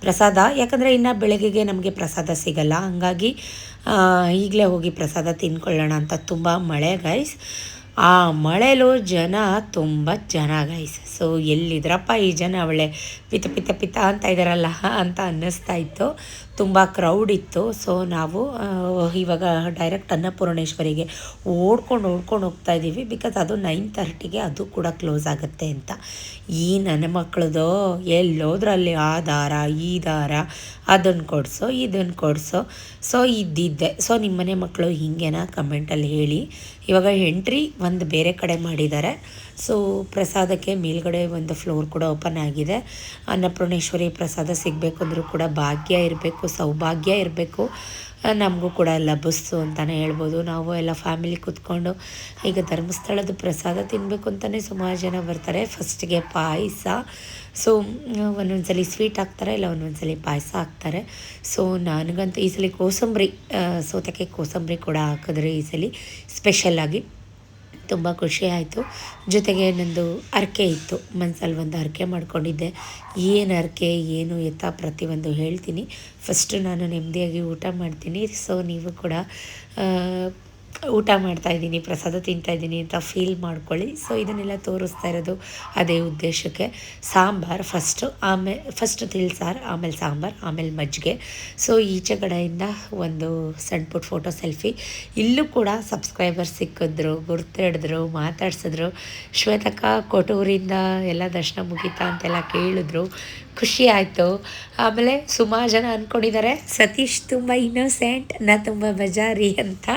ಪ್ರಸಾದ. ಯಾಕಂದರೆ ಇನ್ನು ಬೆಳಗ್ಗೆಗೆ ನಮಗೆ ಪ್ರಸಾದ ಸಿಗಲ್ಲ. ಹಂಗಾಗಿ ಈಗಲೇ ಹೋಗಿ ಪ್ರಸಾದ ತಿನ್ಕೊಳ್ಳೋಣ ಅಂತ. ತುಂಬ ಮಳೆ ಗೈಸ್. ಆ ಮಳೆಲೂ ಜನ ತುಂಬ ಜನ ಗೈಸ್. ಸೊ ಎಲ್ಲಿದ್ರಪ್ಪ ಈ ಜನ, ಒಳ್ಳೆ ಪಿತ ಪಿತ ಪಿತ ಅಂತ ಇದ್ದಾರಲ್ಲ ಅಂತ ಅನ್ನಿಸ್ತಾ ಇತ್ತು. ತುಂಬ ಕ್ರೌಡ್ ಇತ್ತು. ಸೊ ನಾವು ಇವಾಗ ಡೈರೆಕ್ಟ್ ಅನ್ನಪೂರ್ಣೇಶ್ವರಿಗೆ ಓಡ್ಕೊಂಡು ಹೋಗ್ತಾ ಇದ್ದೀವಿ. ಬಿಕಾಸ್ ಅದು 9:30ಗೆ ಅದು ಕೂಡ ಕ್ಲೋಸ್ ಆಗುತ್ತೆ ಅಂತ. ಈ ನನ್ನ ಮಕ್ಕಳದು ಎಲ್ಲೋದ್ರಲ್ಲಿ ಆ ದಾರ ಈ ದಾರ, ಅದನ್ನು ಕೊಡಿಸೋ ಇದನ್ನು ಕೊಡಿಸೋ. ಸೊ ಇದ್ದಿದ್ದೆ. ಸೊ ನಿಮ್ಮನೆ ಮಕ್ಕಳು ಹೀಗೇನಾ ಕಮೆಂಟಲ್ಲಿ ಹೇಳಿ. ಇವಾಗ ಎಂಟ್ರಿ ಒಂದು ಬೇರೆ ಕಡೆ ಮಾಡಿದ್ದಾರೆ. ಸೊ ಪ್ರಸಾದಕ್ಕೆ ಮೇಲ್ಗಡೆ ಒಂದು ಫ್ಲೋರ್ ಕೂಡ ಓಪನ್ ಆಗಿದೆ. ಅನ್ನಪೂರ್ಣೇಶ್ವರಿ ಪ್ರಸಾದ ಸಿಗಬೇಕು ಅಂದರೂ ಕೂಡ ಭಾಗ್ಯ ಇರಬೇಕು, ಸೌಭಾಗ್ಯ ಇರಬೇಕು. ನಮಗೂ ಕೂಡ ಲಭಿಸ್ತು ಅಂತಲೇ ಹೇಳ್ಬೋದು. ನಾವು ಎಲ್ಲ ಫ್ಯಾಮಿಲಿ ಕೂತ್ಕೊಂಡು ಈಗ ಧರ್ಮಸ್ಥಳದ ಪ್ರಸಾದ ತಿನ್ನಬೇಕು ಅಂತಲೇ ಸುಮಾರು ಜನ ಬರ್ತಾರೆ. ಫಸ್ಟಿಗೆ ಪಾಯಸ. ಸೊ ಒಂದೊಂದ್ಸಲಿ ಸ್ವೀಟ್ ಹಾಕ್ತಾರೆ, ಇಲ್ಲ ಒಂದೊಂದ್ಸಲಿ ಪಾಯಸ ಹಾಕ್ತಾರೆ. ಸೊ ನನಗಂತೂ ಈ ಸಲ ಕೋಸಂಬರಿ, ಸೌತೆಕಾಯಿ ಕೋಸಂಬರಿ ಕೂಡ ಹಾಕಿದ್ರೆ ಈ ಸಲ ಸ್ಪೆಷಲ್ಲಾಗಿ ತುಂಬ ಖುಷಿ ಆಯಿತು. ಜೊತೆಗೆ ನಂದು ಹರಕೆ ಇತ್ತು, ಮನಸ್ಸಲ್ಲಿ ಒಂದು ಹರಕೆ ಮಾಡ್ಕೊಂಡಿದ್ದೆ. ಏನು ಹರಕೆ ಏನು ಎತ್ತ ಪ್ರತಿಯೊಂದು ಹೇಳ್ತೀನಿ. ಫಸ್ಟು ನಾನು ನೆಮ್ಮದಿಯಾಗಿ ಊಟ ಮಾಡ್ತೀನಿ. ಸೊ ನೀವು ಕೂಡ ಊಟ ಮಾಡ್ತಾಯಿದ್ದೀನಿ, ಪ್ರಸಾದ ತಿಂತಾಯಿದ್ದೀನಿ ಅಂತ ಫೀಲ್ ಮಾಡ್ಕೊಳ್ಳಿ. ಸೊ ಇದನ್ನೆಲ್ಲ ತೋರಿಸ್ತಾ ಇರೋದು ಅದೇ ಉದ್ದೇಶಕ್ಕೆ. ಸಾಂಬಾರು ಫಸ್ಟು ತಿಳಿಸಾರು, ಆಮೇಲೆ ಸಾಂಬಾರು, ಆಮೇಲೆ ಮಜ್ಜಿಗೆ. ಸೊ ಈಚೆ ಕಡೆಯಿಂದ ಒಂದು ಸಣ್ಣ ಪುಟ್ಟ ಫೋಟೋ ಸೆಲ್ಫಿ. ಇಲ್ಲೂ ಕೂಡ ಸಬ್ಸ್ಕ್ರೈಬರ್ಸ್ ಸಿಕ್ಕಿದ್ರು, ಗುರ್ತಿಡಿದ್ರು, ಮಾತಾಡ್ಸಿದ್ರು. ಶ್ವೇತಕ್ಕ ಕೊಟೂರಿಂದ ಎಲ್ಲ ದರ್ಶನ ಮುಗೀತಾ ಅಂತೆಲ್ಲ ಕೇಳಿದ್ರು. ಖುಷಿ ಆಯಿತು. ಆಮೇಲೆ ಸುಮಾರು ಜನ ಅಂದ್ಕೊಂಡಿದ್ದಾರೆ ಸತೀಶ್ ತುಂಬ ಇನ್ನೋಸೆಂಟ್, ನಾನು ತುಂಬ ಬಜಾರಿ ಅಂತ.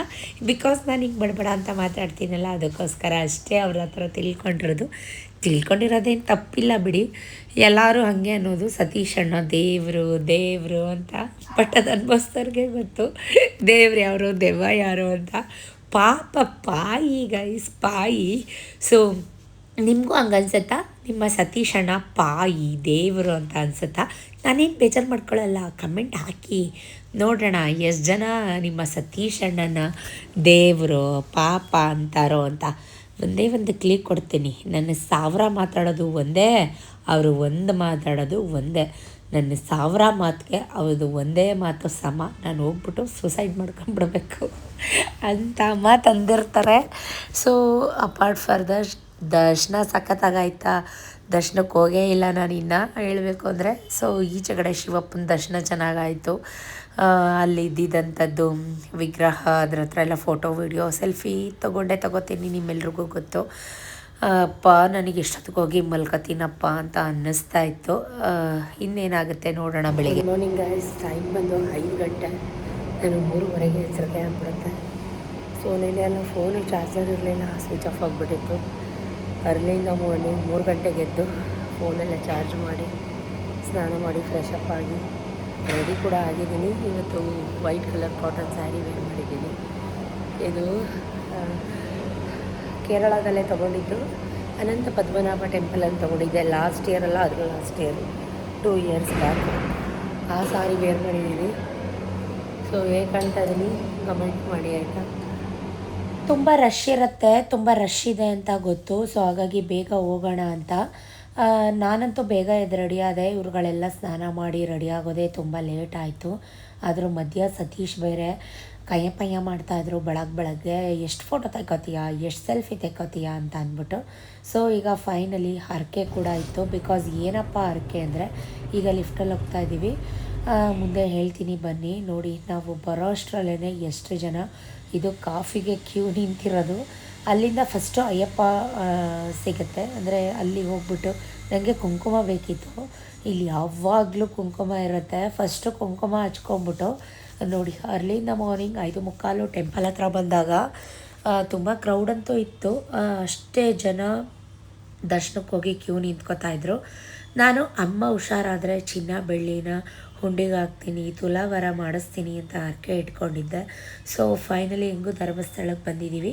ಬಿಕಾಸ್ ನಾನು ಹಿಂಗೆ ಬಡಬಡ ಅಂತ ಮಾತಾಡ್ತೀನಲ್ಲ, ಅದಕ್ಕೋಸ್ಕರ ಅಷ್ಟೇ ಅವ್ರ ಹತ್ರ ತಿಳ್ಕೊಂಡಿರೋದೇನು ತಪ್ಪಿಲ್ಲ ಬಿಡಿ. ಎಲ್ಲರೂ ಹಾಗೆ ಅನ್ನೋದು, ಸತೀಶ್ ಅಣ್ಣ ದೇವರು ಅಂತ. ಬಟ್ ಅದು ಅನ್ಭವಿಸ್ತವ್ರಿಗೆ ಗೊತ್ತು ದೇವ್ರು ಯಾರು, ದೆವ್ವ ಯಾರು ಅಂತ. ಪಾಪ ಪಾಯಿ. ಸೊ ನಿಮಗೂ ಹಂಗೆ ಅನ್ಸುತ್ತಾ? ನಿಮ್ಮ ಸತೀಶ್ ಅಣ್ಣ ಪಾಯಿ ದೇವರು ಅಂತ ಅನ್ಸುತ್ತಾ? ನಾನೇನು ಬೇಜಾರು ಮಾಡ್ಕೊಳ್ಳಲ್ಲ, ಕಮೆಂಟ್ ಹಾಕಿ ನೋಡೋಣ ಎಷ್ಟು ಜನ ನಿಮ್ಮ ಸತೀಶ್ ಅಣ್ಣನ ದೇವರು ಪಾಪ ಅಂತಾರೋ ಅಂತ. ಒಂದೇ ಒಂದು ಕ್ಲಿಕ್ ಕೊಡ್ತೀನಿ. ನನ್ನ 1000 ಮಾತಾಡೋದು ಒಂದೇ, ಅವರು ಒಂದು ಮಾತಾಡೋದು ಒಂದೇ. ನನ್ನ 1000 ಮಾತಿಗೆ ಅವ್ರದ್ದು ಒಂದೇ ಮಾತು ಸಮ. ನಾನು ಹೋಗ್ಬಿಟ್ಟು ಸೂಸೈಡ್ ಮಾಡ್ಕೊಂಬಿಡ್ಬೇಕು ಅಂತ ಮಾತು ಅಂದಿರ್ತಾರೆ. ಸೊ ಅಪಾರ್ಟ್ ಫಾರ್ ದರ್ಶನ ಸಖತ್ತಾಗಾಯ್ತಾ? ದರ್ಶನಕ್ಕೆ ಹೋಗೇ ಇಲ್ಲ ನಾನು ಇನ್ನೂ ಹೇಳಬೇಕು ಅಂದರೆ. ಸೊ ಈಚೆ ಕಡೆ ಶಿವಪ್ಪನ ದರ್ಶನ ಚೆನ್ನಾಗಾಯಿತು. ಅಲ್ಲಿ ಇದ್ದಿದ್ದಂಥದ್ದು ವಿಗ್ರಹ, ಅದ್ರ ಹತ್ರ ಎಲ್ಲ ಫೋಟೋ ವಿಡಿಯೋ ಸೆಲ್ಫಿ ತಗೋತೀನಿ. ನಿಮ್ಮೆಲ್ರಿಗೂ ಗೊತ್ತು. ನನಗೆ ಎಷ್ಟೊತ್ತಿಗೆ ಹೋಗಿ ಮಲ್ಕೋತೀನಪ್ಪ ಅಂತ ಅನ್ನಿಸ್ತಾ ಇತ್ತು. ಇನ್ನೇನಾಗುತ್ತೆ ನೋಡೋಣ ಬೆಳಿಗ್ಗೆ. ಮಾರ್ನಿಂಗ್ ಗೈಸ್, ಟೈಮ್ ಬಂದು 5 ಗಂಟೆ. ನಾನು 3:30ಗೆ ಎಚ್ಚರಿಕೆ ಆಗ್ಬಿಡುತ್ತೆ. ಸೊ ನೆನ್ನೆಲ್ಲ ಫೋನು ಚಾರ್ಜರ್ ಇರಲಿಲ್ಲ, ಸ್ವಿಚ್ ಆಫ್ ಆಗಿಬಿಟ್ಟಿತ್ತು. ಅರ್ಲಿಂದ ಮಾರ್ನಿಂಗ್ 3 ಗಂಟೆಗೆ ಎದ್ದು ಫೋನೆಲ್ಲ ಚಾರ್ಜ್ ಮಾಡಿ, ಸ್ನಾನ ಮಾಡಿ, ಫ್ರೆಶ್ ಅಪ್ ಆಗಿ ರೆಡಿ ಕೂಡ ಆಗಿದ್ದೀನಿ. ಇವತ್ತು white colour cotton sari wear ಮಾಡಿದ್ದೀನಿ. ಇದು ಕೇರಳದಲ್ಲೇ ತೊಗೊಂಡಿದ್ದು. ಅನಂತ ಪದ್ಮನಾಭ ಟೆಂಪಲಲ್ಲಿ ತೊಗೊಂಡಿದ್ದೆ ಲಾಸ್ಟ್ ಇಯರ್ 2 ಇಯರ್ಸ್ ಬ್ಯಾಕ್. ಆ ಸಾರಿ ವೇರ್ ಮಾಡಿದ್ದೀನಿ. ಸೊ ಹೇಗೆ ಕಾಣ್ತಾ ಇದ್ದೀನಿ ಕಮೆಂಟ್ ಮಾಡಿ ಆಯಿತಾ? ತುಂಬ ರಶ್ ಇರುತ್ತೆ, ತುಂಬ ರಶ್ ಇದೆ ಅಂತ ಗೊತ್ತು. ಸೊ ಹಾಗಾಗಿ ಬೇಗ ಹೋಗೋಣ ಅಂತ ನಾನಂತೂ ಬೇಗ ಎದ್ದು ರೆಡಿ ಆದೆ. ಇವ್ರುಗಳೆಲ್ಲ ಸ್ನಾನ ಮಾಡಿ ರೆಡಿ ಆಗೋದೇ ತುಂಬ ಲೇಟ್ ಆಯಿತು. ಅದ್ರ ಮಧ್ಯ ಸತೀಶ್ ಬೇರೆ ಕಯ್ಯ ಮಾಡ್ತಾಯಿದ್ರು ಬೆಳಗ್ಗೆ ಎಷ್ಟು ಫೋಟೋ ತೆಕ್ಕೋತೀಯ, ಎಷ್ಟು ಸೆಲ್ಫಿ ತೆಕ್ಕೋತೀಯ ಅಂತ ಅಂದ್ಬಿಟ್ಟು. ಸೊ ಈಗ ಫೈನಲಿ ಹರಕೆ ಕೂಡ ಇತ್ತು. ಬಿಕಾಸ್ ಏನಪ್ಪ ಹರಕೆ ಅಂದರೆ, ಈಗ ಲಿಫ್ಟಲ್ಲಿ ಹೋಗ್ತಾ ಇದ್ದೀವಿ, ಮುಂದೆ ಹೇಳ್ತೀನಿ ಬನ್ನಿ. ನೋಡಿ, ನಾವು ಬರೋ ಅಷ್ಟರಲ್ಲೇ ಎಷ್ಟು ಜನ ಇದು ಕಾಫಿಗೆ ಕ್ಯೂ ನಿಂತಿರೋದು. ಅಲ್ಲಿಂದ ಫಸ್ಟು ಅಯ್ಯಪ್ಪ ಸಿಗುತ್ತೆ, ಅಂದರೆ ಅಲ್ಲಿ ಹೋಗ್ಬಿಟ್ಟು ನನಗೆ ಕುಂಕುಮ ಬೇಕಿತ್ತು. ಇಲ್ಲಿ ಯಾವಾಗಲೂ ಕುಂಕುಮ ಇರುತ್ತೆ. ಫಸ್ಟು ಕುಂಕುಮ ಹಚ್ಕೊಂಬಿಟ್ಟು ನೋಡಿ, ಅರ್ಲಿಂದ ಮಾರ್ನಿಂಗ್ 5:45 ಟೆಂಪಲ್ ಹತ್ರ ಬಂದಾಗ ತುಂಬ ಕ್ರೌಡಂತೂ ಇತ್ತು. ಅಷ್ಟೇ ಜನ ದರ್ಶನಕ್ಕೆ ಹೋಗಿ ಕ್ಯೂ ನಿಂತ್ಕೋತಾಯಿದ್ರು. ನಾನು ಅಮ್ಮ ಹುಷಾರಾದರೆ ಚಿನ್ನ ಬೆಳ್ಳಿನ ಹುಂಡಿಗೆ ಹಾಕ್ತೀನಿ, ತುಲಾವರ ಮಾಡಿಸ್ತೀನಿ ಅಂತ ಹರಕೆ ಇಟ್ಕೊಂಡಿದ್ದೆ. ಸೊ ಫೈನಲಿ ಹೆಂಗೂ ಧರ್ಮಸ್ಥಳಕ್ಕೆ ಬಂದಿದ್ದೀವಿ.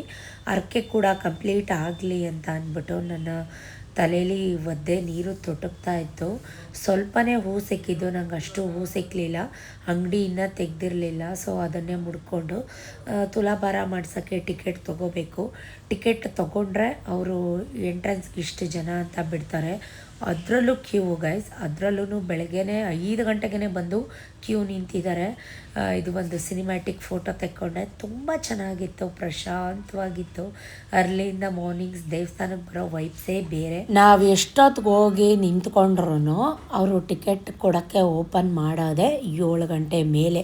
ಹರಕೆ ಕೂಡ ಕಂಪ್ಲೀಟ್ ಆಗಲಿ ಅಂತ ಅಂದ್ಬಿಟ್ಟು ನನ್ನ ತಲೆಯಲ್ಲಿ ಒದ್ದೆ ನೀರು ತೊಟಕ್ತಾ ಇತ್ತು. ಸ್ವಲ್ಪನೇ ಹೂ ಸಿಕ್ಕಿದ್ದು, ನಂಗೆ ಅಷ್ಟು ಹೂ ಸಿಕ್ಕಲಿಲ್ಲ, ಅಂಗಡಿಯಿಂದ ತೆಗೆದಿರಲಿಲ್ಲ. ಸೊ ಅದನ್ನೇ ಮುಡ್ಕೊಂಡು ತುಲಾಭಾರ ಮಾಡ್ಸೋಕ್ಕೆ ಟಿಕೆಟ್ ತೊಗೋಬೇಕು. ಟಿಕೆಟ್ ತೊಗೊಂಡ್ರೆ ಅವರು ಎಂಟ್ರೆನ್ಸ್ಗೆ ಇಷ್ಟು ಜನ ಅಂತ ಬಿಡ್ತಾರೆ. ಅದರಲ್ಲೂ ಕ್ಯೂ ಗೈಸ್, ಅದರಲ್ಲೂ ಬೆಳಗ್ಗೆನೇ 5 ಗಂಟೆಗೆ ಬಂದು ಕ್ಯೂ ನಿಂತಿದ್ದಾರೆ. ಇದು ಒಂದು ಸಿನಿಮ್ಯಾಟಿಕ್ ಫೋಟೋ ತೆಕ್ಕೊಂಡೆ, ತುಂಬ ಚೆನ್ನಾಗಿತ್ತು, ಪ್ರಶಾಂತವಾಗಿತ್ತು. ಅರ್ಲಿಯಿಂದ ಮಾರ್ನಿಂಗ್ಸ್ ದೇವಸ್ಥಾನಕ್ಕೆ ಬರೋ ವೈಬ್ಸೇ ಬೇರೆ. ನಾವು ಎಷ್ಟೊತ್ತಿಗೆ ಹೋಗಿ ನಿಂತ್ಕೊಂಡ್ರು ಅವರು ಟಿಕೆಟ್ ಕೊಡೋಕ್ಕೆ ಓಪನ್ ಮಾಡೋದೆ 7 ಗಂಟೆ ಮೇಲೆ.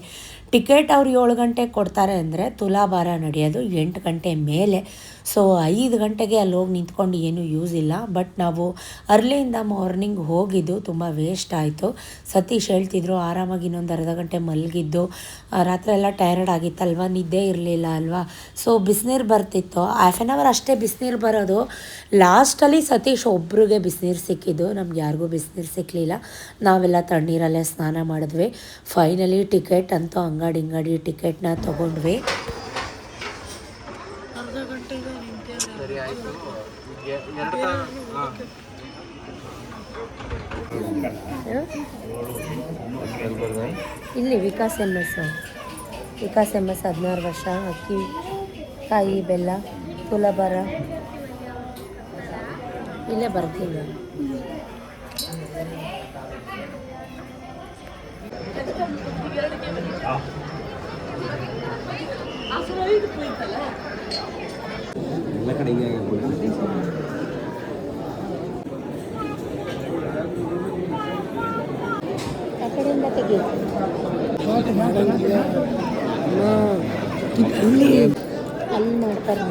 ಟಿಕೆಟ್ ಅವ್ರು 7 ಗಂಟೆಗೆ ಕೊಡ್ತಾರೆ ಅಂದರೆ ತುಲಾಭಾರ ನಡೆಯೋದು 8 ಗಂಟೆ ಮೇಲೆ. ಸೊ 5 ಗಂಟೆಗೆ ಅಲ್ಲಿ ಹೋಗಿ ನಿಂತ್ಕೊಂಡು ಏನೂ ಯೂಸ್ ಇಲ್ಲ. ಬಟ್ ನಾವು ಅರ್ಲಿಯಿಂದ ಮಾರ್ನಿಂಗ್ ಹೋಗಿದ್ದು ತುಂಬ ವೇಸ್ಟ್ ಆಯಿತು. ಸತೀಶ್ ಹೇಳ್ತಿದ್ರು ಆರಾಮಾಗಿ ಇನ್ನೊಂದು ಅರ್ಧ ಗಂಟೆ ಮಲಗಿದ್ದು, ರಾತ್ರಿ ಎಲ್ಲ ಟೈರ್ಡ್ ಆಗಿತ್ತಲ್ವ, ನಿದ್ದೆ ಇರಲಿಲ್ಲ ಅಲ್ವಾ. ಸೊ ಬಿಸಿನೀರು ಬರ್ತಿತ್ತು, ಹಾಫ್ ಆನ್ ಅವರ್ ಅಷ್ಟೇ ಬಿಸಿನೀರು ಬರೋದು. ಲಾಸ್ಟಲ್ಲಿ ಸತೀಶ್ ಒಬ್ರಿಗೆ ಬಿಸಿನೀರು ಸಿಕ್ಕಿದ್ದು, ನಮ್ಗೆ ಯಾರಿಗೂ ಬಿಸಿನೀರು ಸಿಕ್ಕಲಿಲ್ಲ. ನಾವೆಲ್ಲ ತಣ್ಣೀರಲ್ಲೇ ಸ್ನಾನ ಮಾಡಿದ್ವಿ. ಫೈನಲಿ ಟಿಕೆಟ್ ಅಂತೂ ಅಂಗಡಿ ಟಿಕೆಟ್ನ ತೊಗೊಂಡ್ವಿ. ಸರಿ ಆಯಿತು. ಇಲ್ಲಿ ವಿಕಾಸ್ ಎಮ್ ಎಸ್ 16 ವರ್ಷ, ಅಕ್ಕಿ, ಕಾಯಿ, ಬೆಲ್ಲ, ತುಲಾಭಾರ ಇಲ್ಲೇ ಬರ್ತೀನಿ. ಎಲ್ಲ ಕಡೆ ಹಿಂಗೆ ಆ ಕಡೆಯಿಂದ ತೆಗಿ. ಅಲ್ಲಿ ಮಾಡ್ತಾರೆ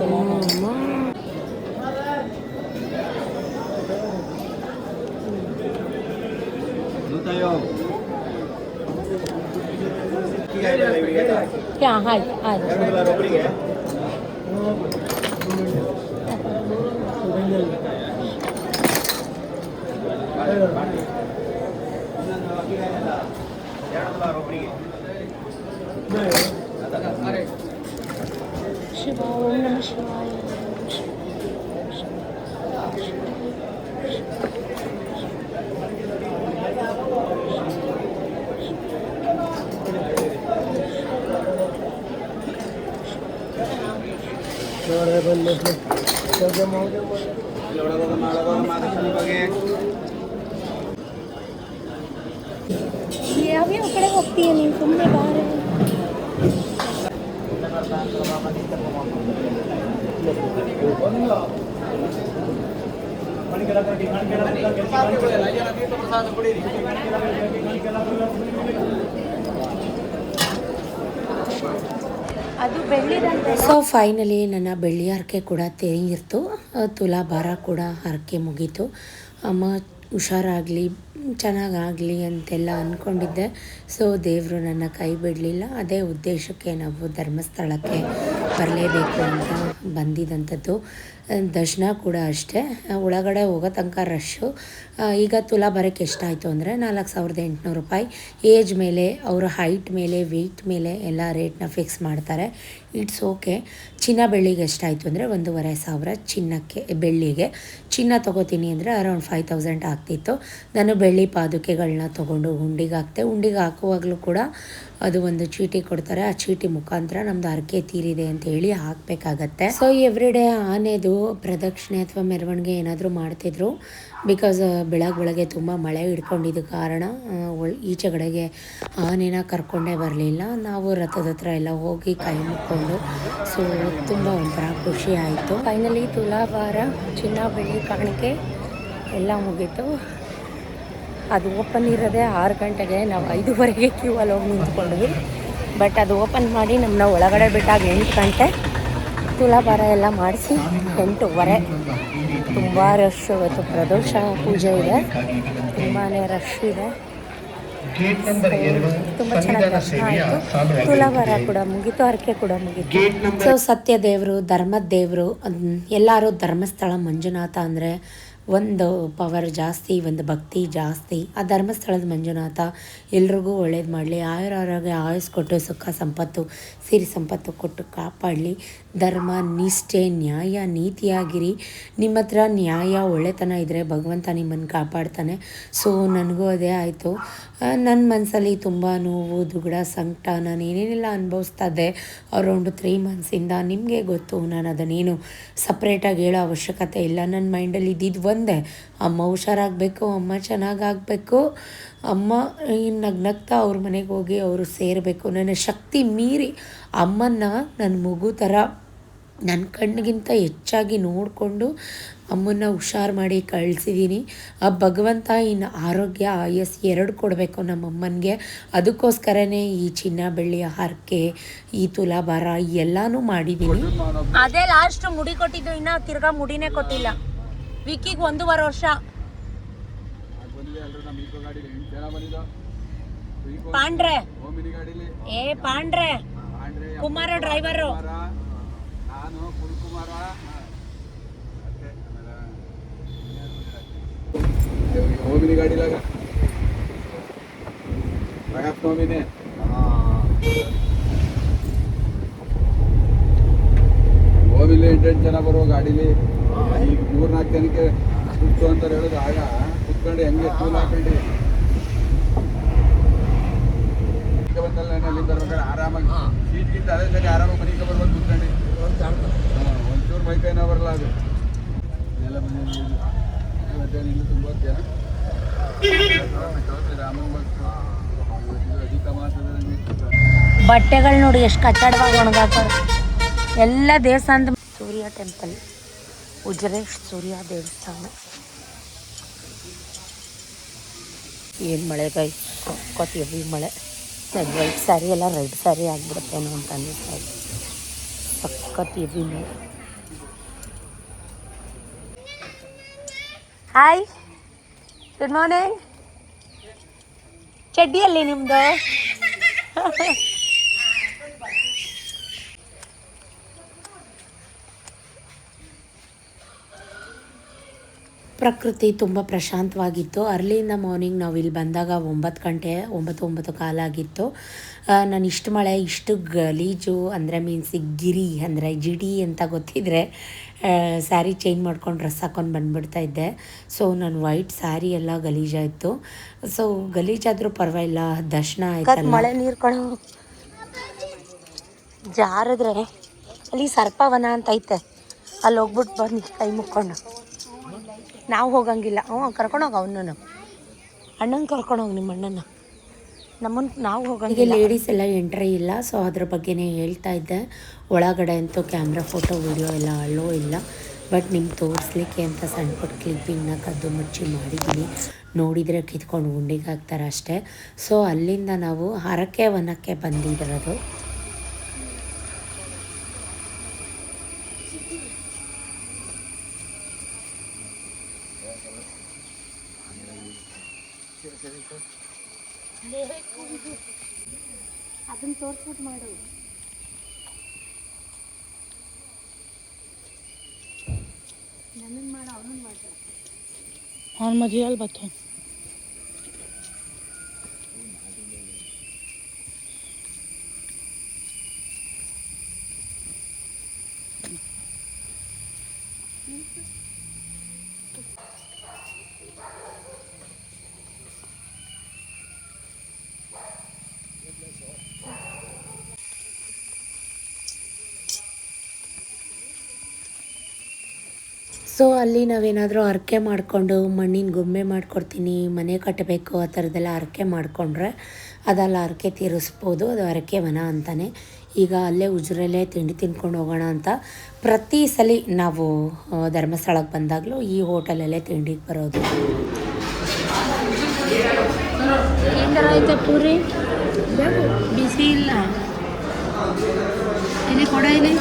ಶಿವ, ಓಂ ನಮಃ ಶಿವಾಯ. ಯಾವ್ಯಾವ ಕಡೆ ಹೋಗ್ತೀಯ ನೀನು? ಸುಮ್ಮನೆ ಬಾರೆ. ಅದು ಬೆಳ್ಳಿದಂತೆ. ಸೊ ಫೈನಲಿ ನನ್ನ ಬೆಳ್ಳಿ ಹರಕೆ ಕೂಡ ತೆರೆಯಿರ್ತು, ತುಲಾಭಾರ ಕೂಡ ಹರಕೆ ಮುಗೀತು. ಅಮ್ಮ ಹುಷಾರಾಗಲಿ, ಚೆನ್ನಾಗಾಗಲಿ ಅಂತೆಲ್ಲ ಅಂದ್ಕೊಂಡಿದ್ದೆ. ಸೊ ದೇವರು ನನ್ನ ಕೈ ಬಿಡಲಿಲ್ಲ. ಅದೇ ಉದ್ದೇಶಕ್ಕೆ ನಾವು ಧರ್ಮಸ್ಥಳಕ್ಕೆ ಬರಲೇಬೇಕು ಅಂತ ಬಂದಿದ್ದಂಥದ್ದು. ದರ್ಶನ ಕೂಡ ಅಷ್ಟೇ, ಒಳಗಡೆ ಹೋಗೋ ತನಕ ರಶ್ಶು. ಈಗ ತುಲಾಭಾರಕ್ಕೆ ಎಷ್ಟಾಯಿತು ಅಂದರೆ 4800 ರೂಪಾಯಿ. ಏಜ್ ಮೇಲೆ, ಅವರ ಹೈಟ್ ಮೇಲೆ, ವೆಯ್ಟ್ ಮೇಲೆ ಎಲ್ಲ ರೇಟ್ನ ಫಿಕ್ಸ್ ಮಾಡ್ತಾರೆ. It's okay. ಚಿನ್ನ ಬೆಳ್ಳಿಗೆ ಎಷ್ಟಾಯಿತು ಅಂದರೆ 1500 ಚಿನ್ನಕ್ಕೆ, ಬೆಳ್ಳಿಗೆ. ಚಿನ್ನ ತೊಗೋತೀನಿ ಅಂದರೆ ಅರೌಂಡ್ 5000 ಆಗ್ತಿತ್ತು. ನಾನು ಬೆಳ್ಳಿ ಪಾದುಕೆಗಳನ್ನ ತೊಗೊಂಡು ಹುಂಡಿಗೆ ಹಾಕ್ತೆ. ಹುಂಡಿಗೆ ಹಾಕುವಾಗಲೂ ಕೂಡ ಅದು ಒಂದು ಚೀಟಿ ಕೊಡ್ತಾರೆ. ಆ ಚೀಟಿ ಮುಖಾಂತರ ನಮ್ದು ಹರಕೆ ತೀರಿದೆ ಅಂತ ಹೇಳಿ ಹಾಕಬೇಕಾಗತ್ತೆ. ಸೊ ಎವ್ರಿಡೇ ಆನೆದು ಪ್ರದಕ್ಷಿಣೆ ಅಥವಾ ಮೆರವಣಿಗೆ ಏನಾದರೂ ಮಾಡ್ತಿದ್ರು. ಬಿಕಾಸ್ ಬೆಳಗ್ಗೆ ತುಂಬ ಮಳೆ ಹಿಡ್ಕೊಂಡಿದ್ದ ಕಾರಣ ಈಚೆಗಡೆಗೆ ಆನೆನ ಕರ್ಕೊಂಡೇ ಬರಲಿಲ್ಲ. ನಾವು ರಥದ ಹತ್ರ ಎಲ್ಲ ಹೋಗಿ ಕೈ ಮುಕ್ಕೊಂಡು, ಸೊ ತುಂಬ ಒಂಥರ ಖುಷಿ ಆಯಿತು. ಫೈನಲಿ ತುಲಾಭಾರ, ಚಿನ್ನ ಬೆಳ್ಳಿ ಕಾಣಿಕೆ ಎಲ್ಲ ಮುಗೀತು. ಅದು ಓಪನ್ ಇರೋದೇ 6 ಗಂಟೆಗೆ. ನಾವು 5:30ಗೆ ಕ್ಯೂ ಅಲ್ಲಿ ಹೋಗಿ ನಿಂತ್ಕೊಂಡ್ವಿ. ಬಟ್ ಅದು ಓಪನ್ ಮಾಡಿ ನಮ್ಮನ್ನ ಒಳಗಡೆ ಬಿಟ್ಟಾಗ 8 ಗಂಟೆ. ತುಲಾಭಾರ ಎಲ್ಲ ಮಾಡಿಸಿ 8:15. ತುಂಬ ರಶ್. ಇವತ್ತು ಪ್ರದೋಷ ಪೂಜೆ ಇದೆ, ತುಂಬಾ ರಶ್ ಇದೆ. ತುಂಬ ಚೆನ್ನಾಗಿ ದರ್ಶನ ಆಯಿತು. ತುಲಾಭಾರ ಕೂಡ ಮುಗೀತು, ಹರಕೆ ಕೂಡ ಮುಗೀತು. ಸೊ ಸತ್ಯ ದೇವರು, ಧರ್ಮದ ದೇವರು, ಎಲ್ಲರೂ ಧರ್ಮಸ್ಥಳ ಮಂಜುನಾಥ ಅಂದರೆ ಒಂದು ಪವರ್ ಜಾಸ್ತಿ, ಒಂದು ಭಕ್ತಿ ಜಾಸ್ತಿ. ಆ ಧರ್ಮಸ್ಥಳದ ಮಂಜುನಾಥ ಎಲ್ರಿಗೂ ಒಳ್ಳೇದು ಮಾಡಲಿ, ಆಯುರಾರೋಗ್ಯ ಆಯುಸ್ ಕೊಟ್ಟು ಸುಖ ಸಂಪತ್ತು ಸಿರಿ ಸಂಪತ್ತು ಕೊಟ್ಟು ಕಾಪಾಡಲಿ. ಧರ್ಮ ನಿಷ್ಠೆ ನ್ಯಾಯ ನೀತಿಯಾಗಿರಿ. ನಿಮ್ಮ ಹತ್ರ ನ್ಯಾಯ ಒಳ್ಳೆತನ ಇದ್ದರೆ ಭಗವಂತ ನಿಮ್ಮನ್ನು ಕಾಪಾಡ್ತಾನೆ. ಸೊ ನನಗೂ ಅದೇ ಆಯಿತು. ನನ್ನ ಮನಸ್ಸಲ್ಲಿ ತುಂಬ ನೋವು, ದುಗುಡ, ಸಂಕಟ, ನಾನು ಏನೇನೆಲ್ಲ ಅನುಭವಿಸ್ತಾ ಇದ್ದೆ ಅರೌಂಡ್ 3 ಮಂತ್ಸಿಂದ. ನಿಮಗೆ ಗೊತ್ತು, ನಾನು ಅದನ್ನೇನು ಸಪ್ರೇಟಾಗಿ ಹೇಳೋ ಅವಶ್ಯಕತೆ ಇಲ್ಲ. ನನ್ನ ಮೈಂಡಲ್ಲಿ ಇದ್ದಿದ್ದು ಬಂದೆ. ಅಮ್ಮ ಹುಷಾರಾಗಬೇಕು, ಅಮ್ಮ ಚೆನ್ನಾಗಾಗಬೇಕು, ಅಮ್ಮ ನಗ್ನಗ್ತಾ ಅವ್ರ ಮನೆಗೆ ಹೋಗಿ ಅವರು ಸೇರಬೇಕು. ನನ್ನ ಶಕ್ತಿ ಮೀರಿ ಅಮ್ಮನ್ನ ನನ್ನ ಮಗು ಥರ ನನ್ನ ಕಣ್ಣಿಗಿಂತ ಹೆಚ್ಚಾಗಿ ನೋಡಿಕೊಂಡು ಅಮ್ಮನ್ನ ಹುಷಾರು ಮಾಡಿ ಕಳಿಸಿದ್ದೀನಿ. ಆ ಭಗವಂತ ಇನ್ನು ಆರೋಗ್ಯ ಆಯಸ್ಸು 2 ಕೊಡಬೇಕು ನಮ್ಮಮ್ಮನಿಗೆ. ಅದಕ್ಕೋಸ್ಕರನೇ ಈ ಚಿನ್ನ ಬೆಳ್ಳಿಯ ಹರಕೆ, ಈ ತುಲಾಭಾರ ಎಲ್ಲನೂ ಮಾಡಿದ್ದೀನಿ. ಅದೇ ಲಾಸ್ಟ್ ಮುಡಿ ಕೊಟ್ಟಿದ್ದು, ಇನ್ನ ತಿರ್ಗಾ ಮುಡಿನೇ ಕೊಟ್ಟಿಲ್ಲ. ವಿಕಿಗೆ 1.5 ವರ್ಷ. ಪಾಂಡ್ರೆ ಪಾಂಡ್ರೆ ಕುಮಾರ ಡ್ರೈವರು. ಓಮಿನಿ ಗಾಡಿಲಾಗ ಓಮಿನಿ ಓಮಿಲಿ 8 ಜನ ಬರುವ ಗಾಡೀಲಿ ಈಗ 3-4 ಜನಕ್ಕೆ ಕೂತು ಅಂತಾರೆ ಹೇಳೋದು. ಆಗ ಕುತ್ಕೊಂಡು ಹೆಂಗೆ ಟೂಲ್ ಹಾಕೊಂಡು ಬಂದಲ್ಲ ಅಲ್ಲಿಂದ ಬರ್ಬೇಕಾದ್ರೆ ಆರಾಮಾಗಿ ಸೀಟ್ಗಿಂತ ಅದೇ ಸರಿ ಆರಾಮಾಗಿ ಮನೆಗೆ ಬರ್ಬೇಕು ಕುತ್ಕೊಂಡು. ಒಂಚೂರು ಮೈಕೈನ ಬರಲ್ಲ ಅದು ಎಲ್ಲ ಬಂದು ಇನ್ನು ತುಂಬ ಜನ ಅಧಿಕ ಮಾಸದಲ್ಲಿ ಬಟ್ಟೆಗಳು ನೋಡಿ ಎಷ್ಟು ಕಟ್ಟಡವಾಗಿ ಒಣಗಾಕರು ಎಲ್ಲ. ದೇವಸ್ಥಾನದ ಸೂರ್ಯ ಟೆಂಪಲ್, ಉಜ್ರೇಶ್ ಸೂರ್ಯ ದೇವಸ್ಥಾನ. ಏನು ಮಳೆ ಗೈ, ಸಕ್ಕತ್ತೀವಿ ಮಳೆ. ನನ್ನ ವೈಟ್ ಸ್ಯಾರಿ ಎಲ್ಲ ರೆಡ್ ಸ್ಯಾರಿ ಆಗಿಬಿಡುತ್ತೇನೋ ಅಂತ ಅನ್ನಿಸ್ತಾ ಇದೆ. ಸಕ್ಕತ್ತೀವಿ ಮಳೆ. Hi, good morning. ಚಡ್ಡಿಯಲ್ಲಿ ನಿಮ್ಮದು? ಪ್ರಕೃತಿ ತುಂಬ ಪ್ರಶಾಂತವಾಗಿತ್ತು. ಅರ್ಲಿಯಿಂದ ಮಾರ್ನಿಂಗ್ ನಾವು ಇಲ್ಲಿ ಬಂದಾಗ 9 ಗಂಟೆ 9 ಕಾಲಾಗಿತ್ತು. ನಾನು ಇಷ್ಟು ಮಳೆ, ಇಷ್ಟು ಗಲೀಜು ಅಂದರೆ ಮೀನ್ಸ್ ಗಿರಿ ಅಂದರೆ ಜಿಡಿ ಅಂತ ಗೊತ್ತಿದ್ರೆ ಸ್ಯಾರಿ ಚೇಂಜ್ ಮಾಡ್ಕೊಂಡು ಡ್ರೆಸ್ ಹಾಕೊಂಡು ಬಂದುಬಿಡ್ತಾ ಇದ್ದೆ. ಸೊ ನಾನು ವೈಟ್ ಸ್ಯಾರಿ ಎಲ್ಲ ಗಲೀಜಾಯಿತು. ಸೊ ಗಲೀಜಾದರೂ ಪರವಾಗಿಲ್ಲ, ದರ್ಶನ ಆಯ್ತಲ್ಲ. ಮಳೆ ನೀರು ಕಡೆ ಜಾರಿದ್ರೆ ಅಲ್ಲಿ ಸರ್ಪವನ ಅಂತ ಐತೆ, ಅಲ್ಲಿ ಹೋಗ್ಬಿಟ್ಟು ಬನ್ನಿ ಕೈ ಮುಕ್ಕೊಂಡು. ನಾವು ಹೋಗಂಗಿಲ್ಲ. ಕರ್ಕೊಂಡೋಗಿ ಅವನನ್ನು, ಅಣ್ಣನ ಕರ್ಕೊಂಡೋಗಿ ನಿಮ್ಮ ಅಣ್ಣನ. ನಮ್ಮನ್ನು ನಾವು ಹೋಗಂಗಿಲ್ಲ. ಲೇಡೀಸ್ ಎಲ್ಲ ಎಂಟ್ರಿ ಇಲ್ಲ. ಸೊ ಅದ್ರ ಬಗ್ಗೆನೇ ಹೇಳ್ತಾ ಇದ್ದೆ. ಒಳಗಡೆ ಅಂತೂ ಕ್ಯಾಮ್ರಾ, ಫೋಟೋ, ವಿಡಿಯೋ ಎಲ್ಲ ಅಲ್ಲೋ ಇಲ್ಲ. ಬಟ್ ನಿಮ್ಗೆ ತೋರಿಸ್ಲಿಕ್ಕೆ ಅಂತ ಸಣ್ಣ ಪುಟ್ಟ ಕ್ಲಿಪ್ಪಿಂಗ್ನ ಕದ್ದು ಮುಚ್ಚಿ ಮಾಡಿದ್ದೀನಿ. ನೋಡಿದರೆ ಕಿತ್ಕೊಂಡು ಉಂಡಿಗೆ ಹಾಕ್ತಾರೆ ಅಷ್ಟೇ. ಸೊ ಅಲ್ಲಿಂದ ನಾವು ಹರಕೆ ವನಕ್ಕೆ ಬಂದಿರೋದು. ಅದನ್ನ ತೋರಿಸ್ಬಿಟ್ಟು ಮಾಡು. ನನ್ನನ್ನು ಮಾಡು, ಅವನನ್ನು ಮಾಡ್ತಾರೆ. ಅವ್ನ ಮದುವೆಯಲ್ಲಿ ಬರ್ತಾನೆ. ಸೊ ಅಲ್ಲಿ ನಾವೇನಾದರೂ ಹರಕೆ ಮಾಡಿಕೊಂಡು ಮಣ್ಣಿನ ಗೊಂಬೆ ಮಾಡಿಕೊಡ್ತೀನಿ, ಮನೆ ಕಟ್ಟಬೇಕು, ಆ ಥರದ್ದೆಲ್ಲ ಹರಕೆ ಮಾಡಿಕೊಂಡ್ರೆ ಅದೆಲ್ಲ ಹರಕೆ ತೀರಿಸ್ಬೋದು. ಅದು ಹರಕೆ ವನ ಅಂತಲೇ. ಈಗ ಅಲ್ಲೇ ಉಜ್ರಲ್ಲೇ ತಿಂಡಿ ತಿನ್ಕೊಂಡು ಹೋಗೋಣ ಅಂತ ಪ್ರತಿ ಸಲ ನಾವು ಧರ್ಮಸ್ಥಳಕ್ಕೆ ಬಂದಾಗಲೂ ಈ ಹೋಟೆಲಲ್ಲೇ ತಿಂಡಿಗೆ ಬರೋದು. ಐತೆ ಪೂರಿ ಬಿಸಿ ಇಲ್ಲ ಇಲ್ಲಿ ಕೊಡ. ಇಲ್ಲಿ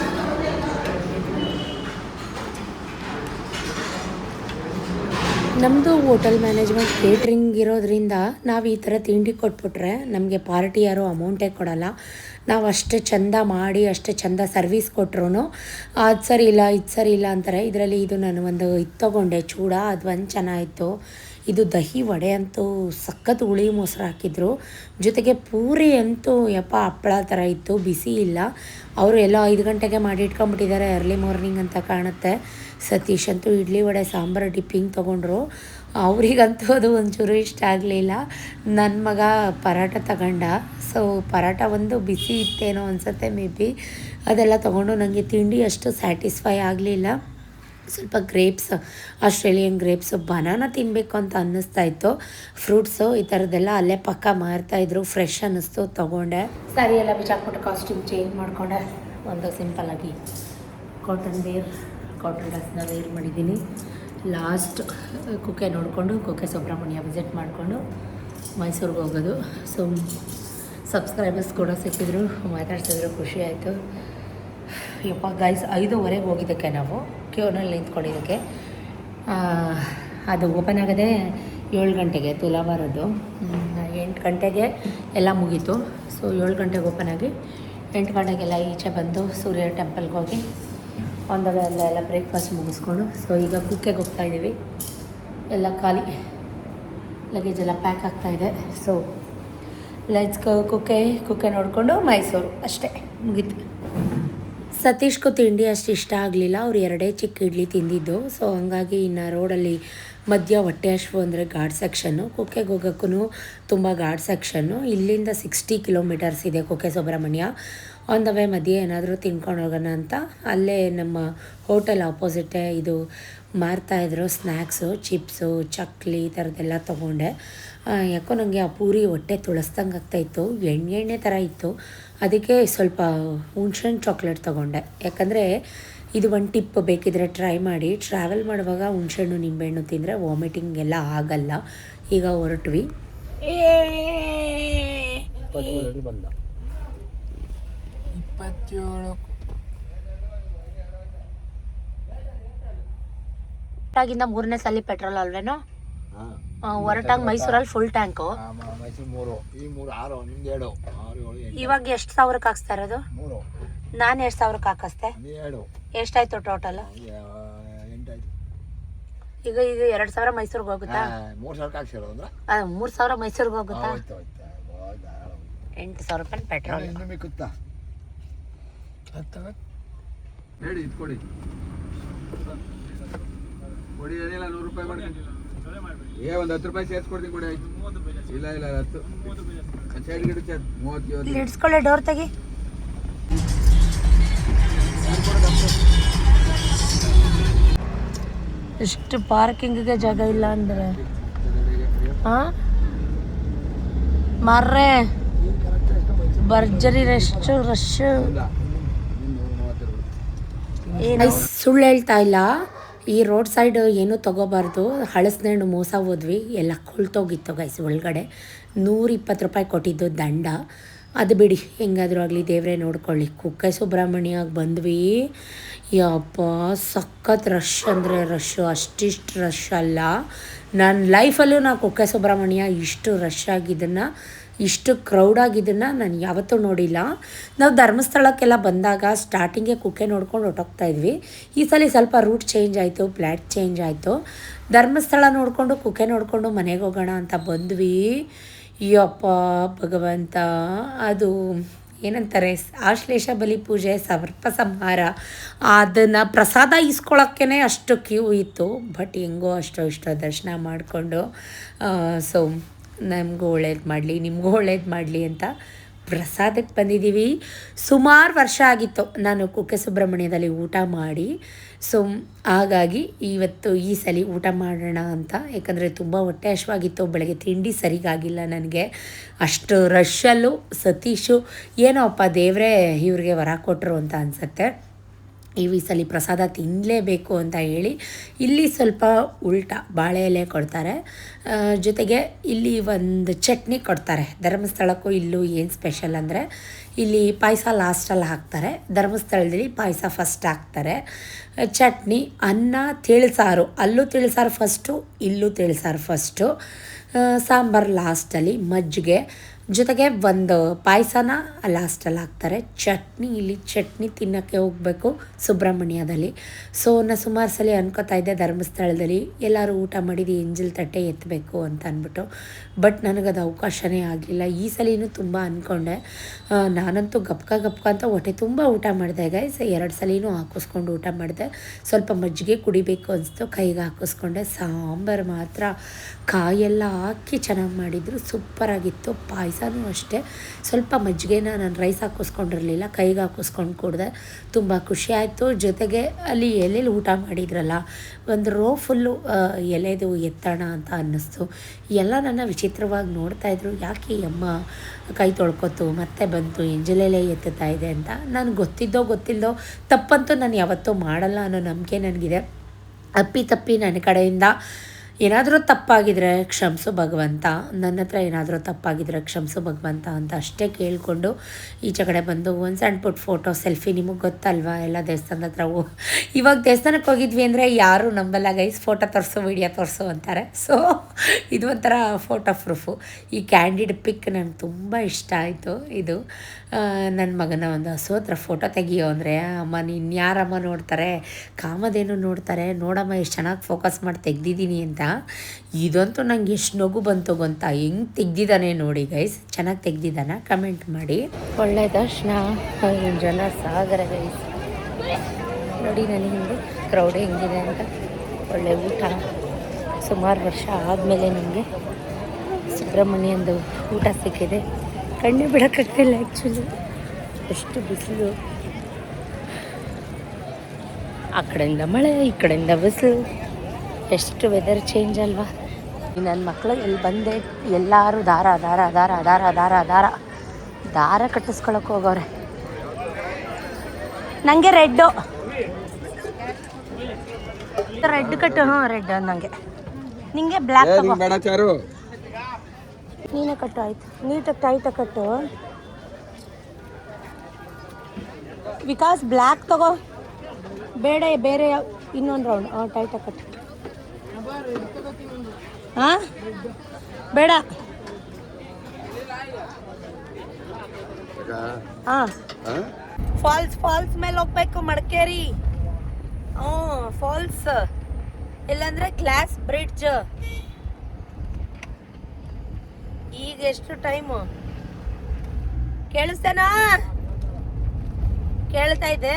ನಮ್ಮದು ಹೋಟೆಲ್ ಮ್ಯಾನೇಜ್ಮೆಂಟ್ ಕೇಟ್ರಿಂಗ್ ಇರೋದ್ರಿಂದ ನಾವು ಈ ಥರ ತಿಂಡಿ ಕೊಟ್ಬಿಟ್ರೆ ನಮಗೆ ಪಾರ್ಟಿ ಯಾರೂ ಅಮೌಂಟೇ ಕೊಡೋಲ್ಲ. ನಾವು ಅಷ್ಟು ಚೆಂದ ಮಾಡಿ, ಅಷ್ಟು ಚೆಂದ ಸರ್ವಿಸ್ ಕೊಟ್ರು ಅದು ಸರಿ ಇಲ್ಲ, ಇದು ಸರಿ ಇಲ್ಲ ಅಂತಾರೆ. ಇದರಲ್ಲಿ ಇದು ನಾನು ಒಂದು ಇದು ತೊಗೊಂಡೆ ಚೂಡ, ಅದು ಒಂದು ಚೆನ್ನಾಗಿತ್ತು. ಇದು ದಹಿ ವಡೆ ಅಂತೂ ಸಖತ್ ಹುಳಿ ಮೊಸರು ಹಾಕಿದ್ರು. ಜೊತೆಗೆ ಪೂರಿ ಅಂತೂ ಯಪ್ಪ ಹಪ್ಪಳ ಥರ ಇತ್ತು, ಬಿಸಿ ಇಲ್ಲ. ಅವರು ಎಲ್ಲ 5 ಗಂಟೆಗೆ ಮಾಡಿ ಇಟ್ಕೊಂಬಿಟ್ಟಿದ್ದಾರೆ, ಅರ್ಲಿ ಮಾರ್ನಿಂಗ್ ಅಂತ ಕಾಣುತ್ತೆ. ಸತೀಶ್ ಅಂತೂ ಇಡ್ಲಿ ವಡೆ ಸಾಂಬಾರು ಡಿಪ್ಪಿಂಗ್ ತೊಗೊಂಡ್ರು. ಅವರಿಗಂತೂ ಅದು ಒಂಚೂರು ಇಷ್ಟ ಆಗಲಿಲ್ಲ. ನನ್ನ ಮಗ ಪರಾಟ ತಗೊಂಡ. ಸೊ ಪರಾಟ ಒಂದು ಬಿಸಿ ಇತ್ತೇನೋ ಅನಿಸುತ್ತೆ ಮೇ ಬಿ. ಅದೆಲ್ಲ ತೊಗೊಂಡು ನನಗೆ ತಿಂಡಿ ಅಷ್ಟು ಸ್ಯಾಟಿಸ್ಫೈ ಆಗಲಿಲ್ಲ. ಸ್ವಲ್ಪ ಗ್ರೇಪ್ಸ್, ಆಸ್ಟ್ರೇಲಿಯನ್ ಗ್ರೇಪ್ಸು, ಬನಾನ ತಿನ್ನಬೇಕು ಅಂತ ಅನ್ನಿಸ್ತಾ ಇತ್ತು. ಫ್ರೂಟ್ಸು ಈ ಥರದ್ದೆಲ್ಲ ಅಲ್ಲೇ ಪಕ್ಕ ಮಾರ್ತಾಯಿದ್ರು, ಫ್ರೆಶ್ ಅನ್ನಿಸ್ತು, ತೊಗೊಂಡೆ. ಸ್ಯಾರಿ ಎಲ್ಲ ಬಿಚ್ಚಾಕ್ಬಿಟ್ಟು ಕಾಸ್ಟ್ಯೂಮ್ ಚೇಂಜ್ ಮಾಡಿಕೊಂಡೆ. ಒಂದು ಸಿಂಪಲ್ಲಾಗಿ ಕಾಟನ್ ಡ್ರೆಸ್ನ ವೇರ್ ಮಾಡಿದ್ದೀನಿ. ಲಾಸ್ಟ್ ಕುಕ್ಕೆ ನೋಡಿಕೊಂಡು ಕುಕ್ಕೆ ಸುಬ್ರಹ್ಮಣ್ಯ ವಿಸಿಟ್ ಮಾಡಿಕೊಂಡು ಮೈಸೂರಿಗೆ ಹೋಗೋದು. ಸೊ ಸಬ್ಸ್ಕ್ರೈಬರ್ಸ್ ಕೂಡ ಸಿಕ್ಕಿದ್ರು, ಮಾತಾಡ್ಸಿದ್ರು, ಖುಷಿ ಆಯಿತು. ಯಪ್ಪ ಗೈಸ್, 5:15 ಹೋಗಿದ್ದಕ್ಕೆ ನಾವು ಕ್ಯೂನಲ್ಲಿ ನಿಂತ್ಕೊಂಡಿದ್ದಕ್ಕೆ. ಅದು ಓಪನ್ ಆಗೋದೇ 7 ಗಂಟೆಗೆ ತುಲಾಭಾರದ್ದು. 8 ಗಂಟೆಗೆ ಎಲ್ಲ ಮುಗೀತು. ಸೊ 7 ಗಂಟೆಗೆ ಓಪನ್ ಆಗಿ 8 ಗಂಟೆಗೆಲ್ಲ ಈಚೆ ಬಂದು ಸೂರ್ಯ ಟೆಂಪಲ್ಗೆ ಹೋಗಿ ಒಂದಾಗ ಎಲ್ಲ ಬ್ರೇಕ್ಫಾಸ್ಟ್ ಮುಗಿಸ್ಕೊಂಡು ಸೊ ಈಗ ಕುಕ್ಕೆಗೆ ಹೋಗ್ತಾಯಿದ್ದೀವಿ. ಎಲ್ಲ ಖಾಲಿ, ಲಗೇಜ್ ಎಲ್ಲ ಪ್ಯಾಕ್ ಆಗ್ತಾಯಿದೆ. ಸೊ ಲೆಟ್ಸ್ ಕುಕ್ಕೆ ನೋಡಿಕೊಂಡು ಮೈಸೂರು ಅಷ್ಟೇ, ಮುಗೀತು. ಸತೀಶ್ಗೂ ತಿಂಡಿ ಅಷ್ಟು ಇಷ್ಟ ಆಗಲಿಲ್ಲ. ಅವ್ರು 2 ಚಿಕ್ಕ ಇಡ್ಲಿ ತಿಂದಿದ್ದು. ಸೊ ಹಂಗಾಗಿ ಇನ್ನು ರೋಡಲ್ಲಿ ಮಧ್ಯ ಹೊಟ್ಟೆ ಹಶ್ವು ಅಂದರೆ ಘಾಟ್ ಸೆಕ್ಷನ್ನು. ಕುಕ್ಕೆಗೆ ಹೋಗೋಕ್ಕೂ ತುಂಬ ಘಾಟ್ ಸೆಕ್ಷನ್ನು. ಇಲ್ಲಿಂದ 60 ಕಿಲೋಮೀಟರ್ಸ್ ಇದೆ Kukke Subramanya. On the way ಮಧ್ಯೆ ಏನಾದರೂ ತಿನ್ಕೊಂಡು ಹೋಗೋಣ ಅಂತ ಅಲ್ಲೇ ನಮ್ಮ ಹೋಟೆಲ್ ಆಪೋಸಿಟೇ ಇದು ಮಾರ್ತಾಯಿದ್ರು ಸ್ನ್ಯಾಕ್ಸು, ಚಿಪ್ಸು, ಚಕ್ಲಿ ಈ ಥರದ್ದೆಲ್ಲ ತೊಗೊಂಡೆ. ಯಾಕೋ ನನಗೆ ಆ ಪೂರಿ ಹೊಟ್ಟೆ ತುಳಸ್ದಂಗೆ ಆಗ್ತಾಯಿತ್ತು, ಎಣ್ಣೆ ಥರ ಇತ್ತು. ಅದಕ್ಕೆ ಸ್ವಲ್ಪ ಹುಣ್ಸೆಹಣ್ಣು ಚಾಕ್ಲೇಟ್ ತೊಗೊಂಡೆ. ಯಾಕಂದರೆ ಇದು ಒಂದು ಟಿಪ್, ಬೇಕಿದ್ರೆ ಟ್ರೈ ಮಾಡಿ. ಟ್ರಾವೆಲ್ ಮಾಡುವಾಗ ಹುಣ್ಸೆಹಣ್ಣು ನಿಂಬೆಹಣ್ಣು ತಿಂದರೆ ವಾಮಿಟಿಂಗ್ ಎಲ್ಲ ಆಗಲ್ಲ. ಈಗ ಹೊರಟ್ವಿ. 27 ಆಗಿಂದ 3ನೇ ಸಲ ಪೆಟ್ರೋಲ್ ಅಲ್ವೇನೋ? ಹೊರಟಾಗ ಮೈಸೂರಲ್ಲಿ ಫುಲ್ ಟ್ಯಾಂಕು. ಮೈಸೂರು 3, ಈ 3 6, ನಿಮ್ದು 2, 6, 7, 8. ಇವಾಗ ಎಷ್ಟು ಸಾವಿರಕ್ಕೆ ಹಾಕ್ಸ್ತಾ ಇರೋದು? 3. ನಾನು ಎಷ್ಟು ಸಾವಿರಕ್ಕೆ ಹಾಕಿಸ್ದೆ? 2. ಎಷ್ಟಾಯ್ತು ಟೋಟಲ್? 8 ಆಯ್ತು. ಈಗ 2,000 ಮೈಸೂರಿಗೆ ಹೋಗುತ್ತಾ? 3,000 ಹಾಕ್ಸಿರೋದು. 3,000 ಮೈಸೂರಿಗೆ ಹೋಗುತ್ತಾ? ಹೋಯ್ತು 8,000 ರೂಪಾಯಿ ಪೆಟ್ರೋಲ್. ಇನ್ನೂ ಮಿಕ್ಕುತ್ತಾ ಹೇಳಿ, ಇದು ಕೊಡಿ ಏನಿಲ್ಲ, 100 ರೂಪಾಯಿ ಮಾಡ್ತೀನಿ. ಒಂದು 10 ರೂಪಾಯಿ ಸೇರಿಸ್ಕೊಡ್ತೀನಿ ಕೊಡಿ. ಆಯ್ತು, ಇಲ್ಲ 10 ಸೈಡ್ ಗಿಡ 30. ಇಡ್ಸ್ಕೊಳ್ಳಿ, ಡೋರ್ ತೆಗಿ. ಎಷ್ಟು ಪಾರ್ಕಿಂಗಿಗೆ ಜಾಗ ಇಲ್ಲ ಅಂದರೆ ಮಾರ್ರೆ ಭರ್ಜರಿ ರಶ್. ಸುಳ್ಳು ಹೇಳ್ತಾ ಇಲ್ಲ, ಈ ರೋಡ್ ಸೈಡ್ ಏನೂ ತೊಗೋಬಾರ್ದು. ಹಳಸನೇಣ್ಣು ಮೋಸ ಹೋದ್ವಿ, ಎಲ್ಲ ಕೊಳ್ತೋಗಿತ್ತು ಗೈಸ್ ಒಳಗಡೆ. 120 ರೂಪಾಯಿ ಕೊಟ್ಟಿದ್ದು ದಂಡ. ಅದು ಬಿಡಿ, ಹೆಂಗಾದರೂ ಆಗಲಿ ದೇವರೇ ನೋಡ್ಕೊಳ್ಳಿ. ಕುಕ್ಕೆ ಸುಬ್ರಹ್ಮಣ್ಯಗೆ ಬಂದ್ವಿ. ಯಪ್ಪ ಸಖತ್ ರಶ್ ಅಂದರೆ ರಶ್ಶು, ಅಷ್ಟಿಷ್ಟು ರಶ್ ಅಲ್ಲ. ನನ್ನ ಲೈಫಲ್ಲೂ ನಾನು ಕುಕ್ಕೆ ಸುಬ್ರಹ್ಮಣ್ಯ ಇಷ್ಟು ರಶ್ ಆಗಿದ್ದನ್ನು, ಇಷ್ಟು ಕ್ರೌಡ್ ಆಗಿದ್ದನ್ನು ನಾನು ಯಾವತ್ತೂ ನೋಡಿಲ್ಲ. ನಾವು ಧರ್ಮಸ್ಥಳಕ್ಕೆಲ್ಲ ಬಂದಾಗ ಸ್ಟಾರ್ಟಿಂಗೇ ಕುಕ್ಕೆ ನೋಡ್ಕೊಂಡು ಹೊಟ್ಟೋಗ್ತಾ ಇದ್ವಿ. ಈ ಸಲ ಸ್ವಲ್ಪ ರೂಟ್ ಚೇಂಜ್ ಆಯಿತು, ಪ್ಲ್ಯಾಟ್ ಚೇಂಜ್ ಆಯಿತು. ಧರ್ಮಸ್ಥಳ ನೋಡಿಕೊಂಡು ಕುಕ್ಕೆ ನೋಡಿಕೊಂಡು ಮನೆಗೆ ಹೋಗೋಣ ಅಂತ ಬಂದ್ವಿ. ಯಪ್ಪ ಭಗವಂತ, ಅದು ಏನಂತಾರೆ, ಆಶ್ಲೇಷ ಬಲಿ ಪೂಜೆ, ಸರ್ಪ ಸಂಹಾರ, ಅದನ್ನು ಪ್ರಸಾದ ಇಸ್ಕೊಳ್ಳೋಕ್ಕೇ ಅಷ್ಟು ಕ್ಯೂ ಇತ್ತು. ಬಟ್ ಹೆಂಗೋ ಅಷ್ಟೋ ಇಷ್ಟೋ ದರ್ಶನ ಮಾಡಿಕೊಂಡು ಸೊ ನಮಗೂ ಒಳ್ಳೇದು ಮಾಡಲಿ, ನಿಮಗೂ ಒಳ್ಳೇದು ಮಾಡಲಿ ಅಂತ ಪ್ರಸಾದಕ್ಕೆ ಬಂದಿದ್ದೀವಿ. ಸುಮಾರು ವರ್ಷ ಆಗಿತ್ತು ನಾನು ಕುಕ್ಕೆ ಸುಬ್ರಹ್ಮಣ್ಯದಲ್ಲಿ ಊಟ ಮಾಡಿ. ಸೊ ಹಾಗಾಗಿ ಇವತ್ತು ಈ ಸಲ ಊಟ ಮಾಡೋಣ ಅಂತ. ಯಾಕಂದರೆ ತುಂಬ ಹೊಟ್ಟೆ ಹಶ್ವಾಗಿತ್ತು. ಬೆಳಗ್ಗೆ ತಿಂಡಿ ಸರಿಗಾಗಿಲ್ಲ ನನಗೆ. ಅಷ್ಟು ರಶ್ಶಲ್ಲೂ ಸತೀಶು ಏನೋಪ್ಪ ದೇವರೇ ಇವ್ರಿಗೆ ವರ ಕೊಟ್ಟರು ಅಂತ ಅನಿಸುತ್ತೆ. ಈ ಸಲ ಪ್ರಸಾದ ತಿನ್ನಲೇಬೇಕು ಅಂತ ಹೇಳಿ ಇಲ್ಲಿ ಸ್ವಲ್ಪ ಉಲ್ಟಾ ಬಾಳೆ ಎಲೆ ಕೊಡ್ತಾರೆ, ಜೊತೆಗೆ ಇಲ್ಲಿ ಒಂದು ಚಟ್ನಿ ಕೊಡ್ತಾರೆ. ಧರ್ಮಸ್ಥಳಕ್ಕೂ ಇಲ್ಲೂ ಏನು ಸ್ಪೆಷಲ್ ಅಂದರೆ ಇಲ್ಲಿ ಪಾಯಸ ಲಾಸ್ಟಲ್ಲಿ ಹಾಕ್ತಾರೆ, ಧರ್ಮಸ್ಥಳದಲ್ಲಿ ಪಾಯಸ ಫಸ್ಟ್ ಹಾಕ್ತಾರೆ. ಚಟ್ನಿ, ಅನ್ನ, ತಿಳಿಸಾರು, ಅಲ್ಲೂ ತಿಳಿಸಾರು ಫಸ್ಟು, ಇಲ್ಲೂ ತಿಳಿಸಾರು ಫಸ್ಟು, ಸಾಂಬಾರು ಲಾಸ್ಟಲ್ಲಿ, ಮಜ್ಜಿಗೆ, ಜೊತೆಗೆ ಒಂದು ಪಾಯಸನ ಲಾಸ್ಟಲ್ಲಿ ಹಾಕ್ತಾರೆ. ಚಟ್ನಿ, ಇಲ್ಲಿ ಚಟ್ನಿ ತಿನ್ನೋಕ್ಕೆ ಹೋಗಬೇಕು ಸುಬ್ರಹ್ಮಣ್ಯದಲ್ಲಿ. ಸೊ ನಾನು ಸುಮಾರು ಸಲ ಅನ್ಕೋತಾ ಇದ್ದೆ ಧರ್ಮಸ್ಥಳದಲ್ಲಿ ಎಲ್ಲರೂ ಊಟ ಮಾಡಿದ್ದು ಎಂಜಲ್ ತಟ್ಟೆ ಎತ್ತಬೇಕು ಅಂತ ಅಂದ್ಬಿಟ್ಟು. ಬಟ್ ನನಗದು ಅವಕಾಶನೇ ಆಗಲಿಲ್ಲ. ಈ ಸಲಿನೂ ತುಂಬ ಅಂದ್ಕೊಂಡೆ. ನಾನಂತೂ ಗಪ್ಕ ಅಂತ ಹೊಟ್ಟೆ ತುಂಬ ಊಟ ಮಾಡಿದೆ ಗೈಸ್. 2 ಸಲಿನೂ ಹಾಕಿಸ್ಕೊಂಡು ಊಟ ಮಾಡಿದೆ. ಸ್ವಲ್ಪ ಮಜ್ಜಿಗೆ ಕುಡಿಬೇಕು ಅನಿಸ್ತು, ಕೈಗೆ ಹಾಕಿಸ್ಕೊಂಡೆ. ಸಾಂಬಾರು ಮಾತ್ರ ಕಾಯೆಲ್ಲ ಹಾಕಿ ಚೆನ್ನಾಗಿ ಮಾಡಿದರು, ಸೂಪರಾಗಿತ್ತು. ಪಾಯಸ ದಿವಸನೂ ಅಷ್ಟೇ ಸ್ವಲ್ಪ ಮಜ್ಜಿಗೆನ ನಾನು ರೈಸ್ ಹಾಕಿಸ್ಕೊಂಡಿರಲಿಲ್ಲ, ಕೈಗೆ ಹಾಕಿಸ್ಕೊಂಡು ಕುಡಿದೆ. ತುಂಬ ಖುಷಿ ಆಯಿತು. ಜೊತೆಗೆ ಅಲ್ಲಿ ಎಲ್ಲೆಲ್ಲಿ ಊಟ ಮಾಡಿದ್ರಲ್ಲ ಒಂದು ರೋ ಫುಲ್ಲು ಎಲೆದು ಎತ್ತೋಣ ಅಂತ ಅನ್ನಿಸ್ತು. ಎಲ್ಲ ನನ್ನ ವಿಚಿತ್ರವಾಗಿ ನೋಡ್ತಾಯಿದ್ರು, ಯಾಕೆ ಈ ಅಮ್ಮ ಕೈ ತೊಳ್ಕೊತು ಮತ್ತೆ ಬಂತು ಎಂಜಲೆಲೆ ಎತ್ತುತ್ತಾ ಇದೆ ಅಂತ. ನಾನು ಗೊತ್ತಿಲ್ಲದೋ ತಪ್ಪಂತೂ ನಾನು ಯಾವತ್ತೂ ಮಾಡಲ್ಲ ಅನ್ನೋ ನಂಬಿಕೆ ನನಗಿದೆ. ಅಪ್ಪಿ ನನ್ನ ಕಡೆಯಿಂದ ಏನಾದರೂ ತಪ್ಪಾಗಿದ್ರೆ ಕ್ಷಮಿಸು ಭಗವಂತ, ನನ್ನ ಹತ್ರ ಏನಾದರೂ ತಪ್ಪಾಗಿದ್ರೆ ಕ್ಷಮಿಸು ಭಗವಂತ ಅಂತ ಅಷ್ಟೇ ಕೇಳಿಕೊಂಡು ಈಚೆ ಕಡೆ ಬಂದು ಒಂದು ಸಣ್ಣ ಪುಟ್ಟ ಫೋಟೋ ಸೆಲ್ಫಿ. ನಿಮಗೆ ಗೊತ್ತಲ್ವಾ ಎಲ್ಲ ದೇವಸ್ಥಾನದ ಹತ್ರ ಇವಾಗ ದೇವಸ್ಥಾನಕ್ಕೆ ಹೋಗಿದ್ವಿ ಅಂದರೆ ಯಾರೂ ನಂಬಲ್ಲ ಗೈಸ್, ಫೋಟೋ ತೋರಿಸು ವಿಡಿಯೋ ತೋರಿಸು ಅಂತಾರೆ. ಸೊ ಇದು ಒಂಥರ ಫೋಟೋ ಪ್ರೂಫು. ಈ ಕ್ಯಾಂಡಿಡ್ ಪಿಕ್ ನನಗೆ ತುಂಬ ಇಷ್ಟ ಆಯಿತು. ಇದು ನನ್ನ ಮಗನ ಒಂದು ಹಸು ಹತ್ರ ಫೋಟೋ ತೆಗಿಯೋ ಅಂದರೆ, ಅಮ್ಮ ಇನ್ಯಾರಮ್ಮ ನೋಡ್ತಾರೆ, ಕಾಮಧೇನು ನೋಡ್ತಾರೆ, ನೋಡಮ್ಮ ಎಷ್ಟು ಚೆನ್ನಾಗಿ ಫೋಕಸ್ ಮಾಡಿ ತೆಗ್ದಿದ್ದೀನಿ ಅಂತ. ಇದಂತೂ ನಂಗೆ ಎಷ್ಟು ನಗು ಬಂತು ಗೊತ್ತಾ, ಹೆಂಗೆ ತೆಗ್ದಿದ್ದಾನೆ ನೋಡಿ ಗೈಸ್. ಚೆನ್ನಾಗಿ ತೆಗ್ದಿದ್ದಾನ ಕಮೆಂಟ್ ಮಾಡಿ. ಒಳ್ಳೆ ದರ್ಶನ, ಜನ ಸಾಗರ ಗೈಸ್. ನೋಡಿ ನನಗೆ ಹಿಂದೆ ಕ್ರೌಡ್ ಹೆಂಗಿದೆ ಅಂತ. ಒಳ್ಳೆ ಊಟ, ಸುಮಾರು ವರ್ಷ ಆದಮೇಲೆ ನಮಗೆ ಸುಬ್ರಹ್ಮಣ್ಯಂದು ಊಟ ಸಿಕ್ಕಿದೆ. ಕಣ್ಣು ಬಿಡೋಕ್ಕಾಗ್ತಿಲ್ಲ ಆ್ಯಕ್ಚುಲಿ, ಎಷ್ಟು ಬಿಸಿಲು. ಆ ಕಡೆಯಿಂದ ಮಳೆ, ಈ ಕಡೆಯಿಂದ ಬಿಸಿಲು, ಎಷ್ಟು ವೆದರ್ ಚೇಂಜ್ ಅಲ್ವಾ. ನನ್ನ ಮಕ್ಕಳು ಎಲ್ಲಿ ಬಂದೆ ಎಲ್ಲರೂ ದಾರ ಕಟ್ಟಿಸ್ಕೊಳಕ್ಕೆ ಹೋಗೋರೆ. ನನಗೆ ರೆಡ್ ಕಟ್ಟು. ರೆಡ್ ನನಗೆ, ನಿಂಗೆ ಬ್ಲ್ಯಾಕ್ ತಗೋ. ನೀನೇ ಕಟ್ಟು ಆಯ್ತು, ನೀಟಾಗಿ ಟೈಟಾಗಿ ಕಟ್ಟು. ವಿಕಾಸ್ ಬ್ಲ್ಯಾಕ್ ತಗೋ, ಬೇರೆ ಇನ್ನೊಂದು ರೌಂಡ್ ಟೈಟಾಗಿ ಕಟ್ಟು. ಹಾಂ ಬೇಡ. ಹಾಂ ಫಾಲ್ಸ್ ಮೇಲೆ ಹೋಗ್ಬೇಕು, ಮಡಿಕೇರಿ. ಫಾಲ್ಸ್ ಇಲ್ಲಾಂದ್ರೆ ಗ್ಲಾಸ್ ಬ್ರಿಡ್ಜ್. ಈಗ ಎಷ್ಟು ಟೈಮು ಕೇಳಿಸ್ತೇನಾ? ಕೇಳ್ತಾ ಇದೆ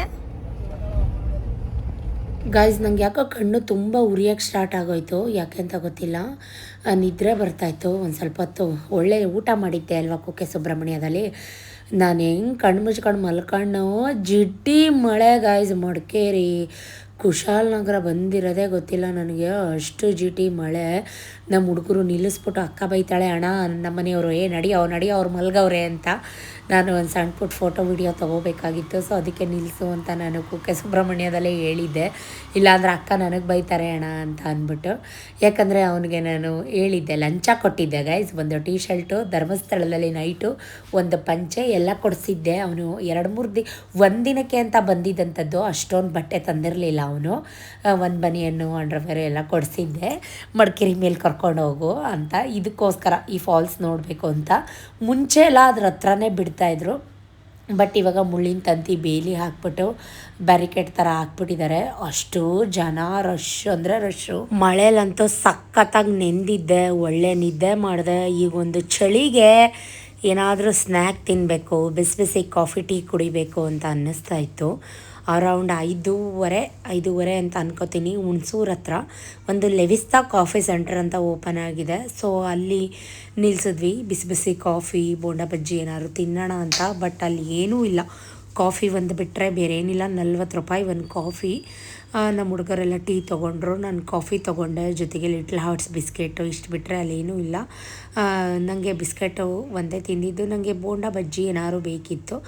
ಗಾಯ್ಸ್. ನಂಗೆ ಯಾಕೋ ಕಣ್ಣು ತುಂಬ ಉರಿಯೋಕ್ಕೆ ಸ್ಟಾರ್ಟ್ ಆಗೋಯ್ತು, ಯಾಕೆ ಅಂತ ಗೊತ್ತಿಲ್ಲ. ನಿದ್ರೆ ಬರ್ತಾಯಿತ್ತು. ಒಂದು ಸ್ವಲ್ಪ ಹೊತ್ತು ಒಳ್ಳೆ ಊಟ ಮಾಡಿದ್ದೆ ಅಲ್ವಾ ಕುಕ್ಕೆ ಸುಬ್ರಹ್ಮಣ್ಯದಲ್ಲಿ. ನಾನು ಹೆಂಗೆ ಕಣ್ಣು ಮುಚ್ಕೊಂಡು ಮಲ್ಕೊಂಡು, ಜಿಡ್ಡಿ ಮಳೆ ಗಾಯ್ಸ್. ಮಡಿಕೇರಿ ಕುಶಾಲನಗರ ಬಂದಿರೋದೇ ಗೊತ್ತಿಲ್ಲ ನನಗೆ, ಅಷ್ಟು ಜಿಟಿ ಮಳೆ. ನಮ್ಮ ಹುಡುಗರು ನಿಲ್ಲಿಸ್ಬಿಟ್ಟು ಅಕ್ಕ ಬೈತಾಳೆ, ಅಣ್ಣ ನಮ್ಮ ಮನೆಯವರು ನಡಿ ಅವ್ರು ಮಲ್ಗವ್ರೆ ಅಂತ. ನಾನು ಒಂದು ಸಣ್ಣ ಪುಟ್ಟ ಫೋಟೋ ವಿಡಿಯೋ ತೊಗೋಬೇಕಾಗಿತ್ತು, ಸೊ ಅದಕ್ಕೆ ನಿಲ್ಲಿಸು ಅಂತ ನಾನು ಕುಕ್ಕೆ ಸುಬ್ರಹ್ಮಣ್ಯದಲ್ಲೇ ಹೇಳಿದ್ದೆ. ಇಲ್ಲಾಂದ್ರೆ ಅಕ್ಕ ನನಗೆ ಬೈತಾರೆ ಅಣ್ಣ ಅಂತ ಅಂದ್ಬಿಟ್ಟು. ಯಾಕಂದರೆ ಅವನಿಗೆ ನಾನು ಹೇಳಿದ್ದೆ, ಲಂಚ ಕೊಟ್ಟಿದ್ದೆ ಗೈಸ್. ಒಂದು ಟೀ ಶರ್ಟು, ಧರ್ಮಸ್ಥಳದಲ್ಲಿ ನೈಟು, ಒಂದು ಪಂಚೆ ಎಲ್ಲ ಕೊಡಿಸಿದ್ದೆ. ಅವನು 2-3 ಒಂದಿನಕ್ಕೆ ಅಂತ ಬಂದಿದ್ದಂಥದ್ದು, ಅಷ್ಟೊಂದು ಬಟ್ಟೆ ತಂದಿರಲಿಲ್ಲ ಅವನು. ಒಂದು ಬನಿಯನ್ನು ಅಂಡರ್ವೇರ್ ಎಲ್ಲ ಕೊಡಿಸಿದ್ದೆ, ಮಡಿಕೇರಿ ಮೇಲೆ ಕರ್ಕೊಂಡು ಹೋಗು ಅಂತ. ಇದಕ್ಕೋಸ್ಕರ ಈ ಫಾಲ್ಸ್ ನೋಡಬೇಕು ಅಂತ. ಮುಂಚೆ ಎಲ್ಲ ಅದ್ರ ಹತ್ರನೇ ಬಿಡ್ತಾಯಿದ್ರು, ಬಟ್ ಇವಾಗ ಮುಳ್ಳಿನ ತಂತಿ ಬೇಲಿ ಹಾಕ್ಬಿಟ್ಟು ಬ್ಯಾರಿಕೇಡ್ ಥರ ಹಾಕ್ಬಿಟ್ಟಿದ್ದಾರೆ. ಅಷ್ಟು ಜನ, ರಶ್ ಅಂದರೆ ರಶ್ಶು. ಮಳೆಲಂತೂ ಸಖತ್ತಾಗಿ ನೆಂದಿದ್ದೆ, ಒಳ್ಳೆ ನಿದ್ದೆ ಮಾಡಿದೆ. ಈಗ ಒಂದು ಚಳಿಗೆ ಏನಾದರೂ ಸ್ನ್ಯಾಕ್ ತಿನ್ನಬೇಕು, ಬಿಸಿ ಕಾಫಿ ಟೀ ಕುಡಿಬೇಕು ಅಂತ ಅನ್ನಿಸ್ತಾ ಇತ್ತು. ಅರೌಂಡ್ 5:30 ಅಂತ ಅನ್ಕೋತೀನಿ. ಹುಣಸೂರು ಹತ್ರ ಒಂದು ಲೆವಿಸ್ತಾ ಕಾಫಿ ಸೆಂಟರ್ ಅಂತ ಓಪನ್ ಆಗಿದೆ. ಸೊ ಅಲ್ಲಿ ನಿಲ್ಲಿಸಿದ್ವಿ, ಬಿಸಿ ಕಾಫಿ, ಬೋಂಡ ಬಜ್ಜಿ ಏನಾದ್ರು ತಿನ್ನೋಣ ಅಂತ. ಬಟ್ ಅಲ್ಲಿ ಏನೂ ಇಲ್ಲ, ಕಾಫಿ ಒಂದು ಬಿಟ್ಟರೆ ಬೇರೆ ಏನಿಲ್ಲ. 40 ರೂಪಾಯಿ ಒಂದು ಕಾಫಿ. ನಮ್ಮ ಹುಡುಗರೆಲ್ಲ ಟೀ ತೊಗೊಂಡ್ರು, ನಾನು ಕಾಫಿ ತೊಗೊಂಡೆ, ಜೊತೆಗೆ ಲಿಟ್ಲ್ ಹಾರ್ಟ್ಸ್ ಬಿಸ್ಕೆಟು. ಇಷ್ಟು ಬಿಟ್ಟರೆ ಅಲ್ಲೇನೂ ಇಲ್ಲ. ನನಗೆ ಬಿಸ್ಕೆಟು ಒಂದೇ ತಿಂದಿದ್ದು, ನನಗೆ ಬೋಂಡ ಬಜ್ಜಿ ಏನಾದ್ರು ಬೇಕಿತ್ತು.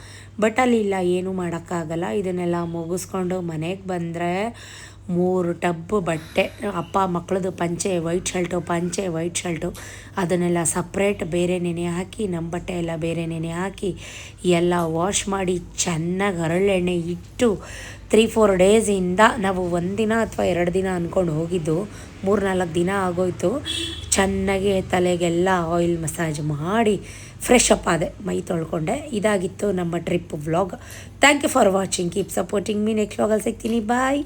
ಬಟ್ ಅಲ್ಲಿ ಇಲ್ಲ, ಏನೂ ಮಾಡೋಕ್ಕಾಗಲ್ಲ. ಇದನ್ನೆಲ್ಲ ಮುಗಿಸ್ಕೊಂಡು ಮನೆಗೆ ಬಂದರೆ 3 ಟಬ್ ಬಟ್ಟೆ, ಅಪ್ಪ ಮಕ್ಕಳದು ಪಂಚೆ ವೈಟ್ ಶರ್ಟು, ಅದನ್ನೆಲ್ಲ ಸಪ್ರೇಟ್ ಬೇರೆ ನೆನೆ ಹಾಕಿ, ನಮ್ಮ ಬಟ್ಟೆ ಎಲ್ಲ ಬೇರೆ ನೆನೆ ಹಾಕಿ ಎಲ್ಲ ವಾಶ್ ಮಾಡಿ ಚೆನ್ನಾಗಿ ಹರಳೆಣ್ಣೆ ಇಟ್ಟು 3-4 ಡೇಸಿಂದ ನಾವು 1 ದಿನ ಅಥವಾ 2 ದಿನ ಅಂದ್ಕೊಂಡು ಹೋಗಿದ್ದು, 3-4 ದಿನ ಆಗೋಯ್ತು. ಚೆನ್ನಾಗಿ ತಲೆಗೆಲ್ಲ ಆಯಿಲ್ ಮಸಾಜ್ ಮಾಡಿ ಫ್ರೆಶ್ ಅಪ್ ಆದೆ, ಮೈ ತೊಳ್ಕೊಂಡೆ. ಇದಾಗಿತ್ತು ನಮ್ಮ trip vlog. Thank you for watching, keep supporting me. Next ವ್ಲಾಗಲ್ಲಿ ಸಿಗ್ತೀನಿ, ಬಾಯ್.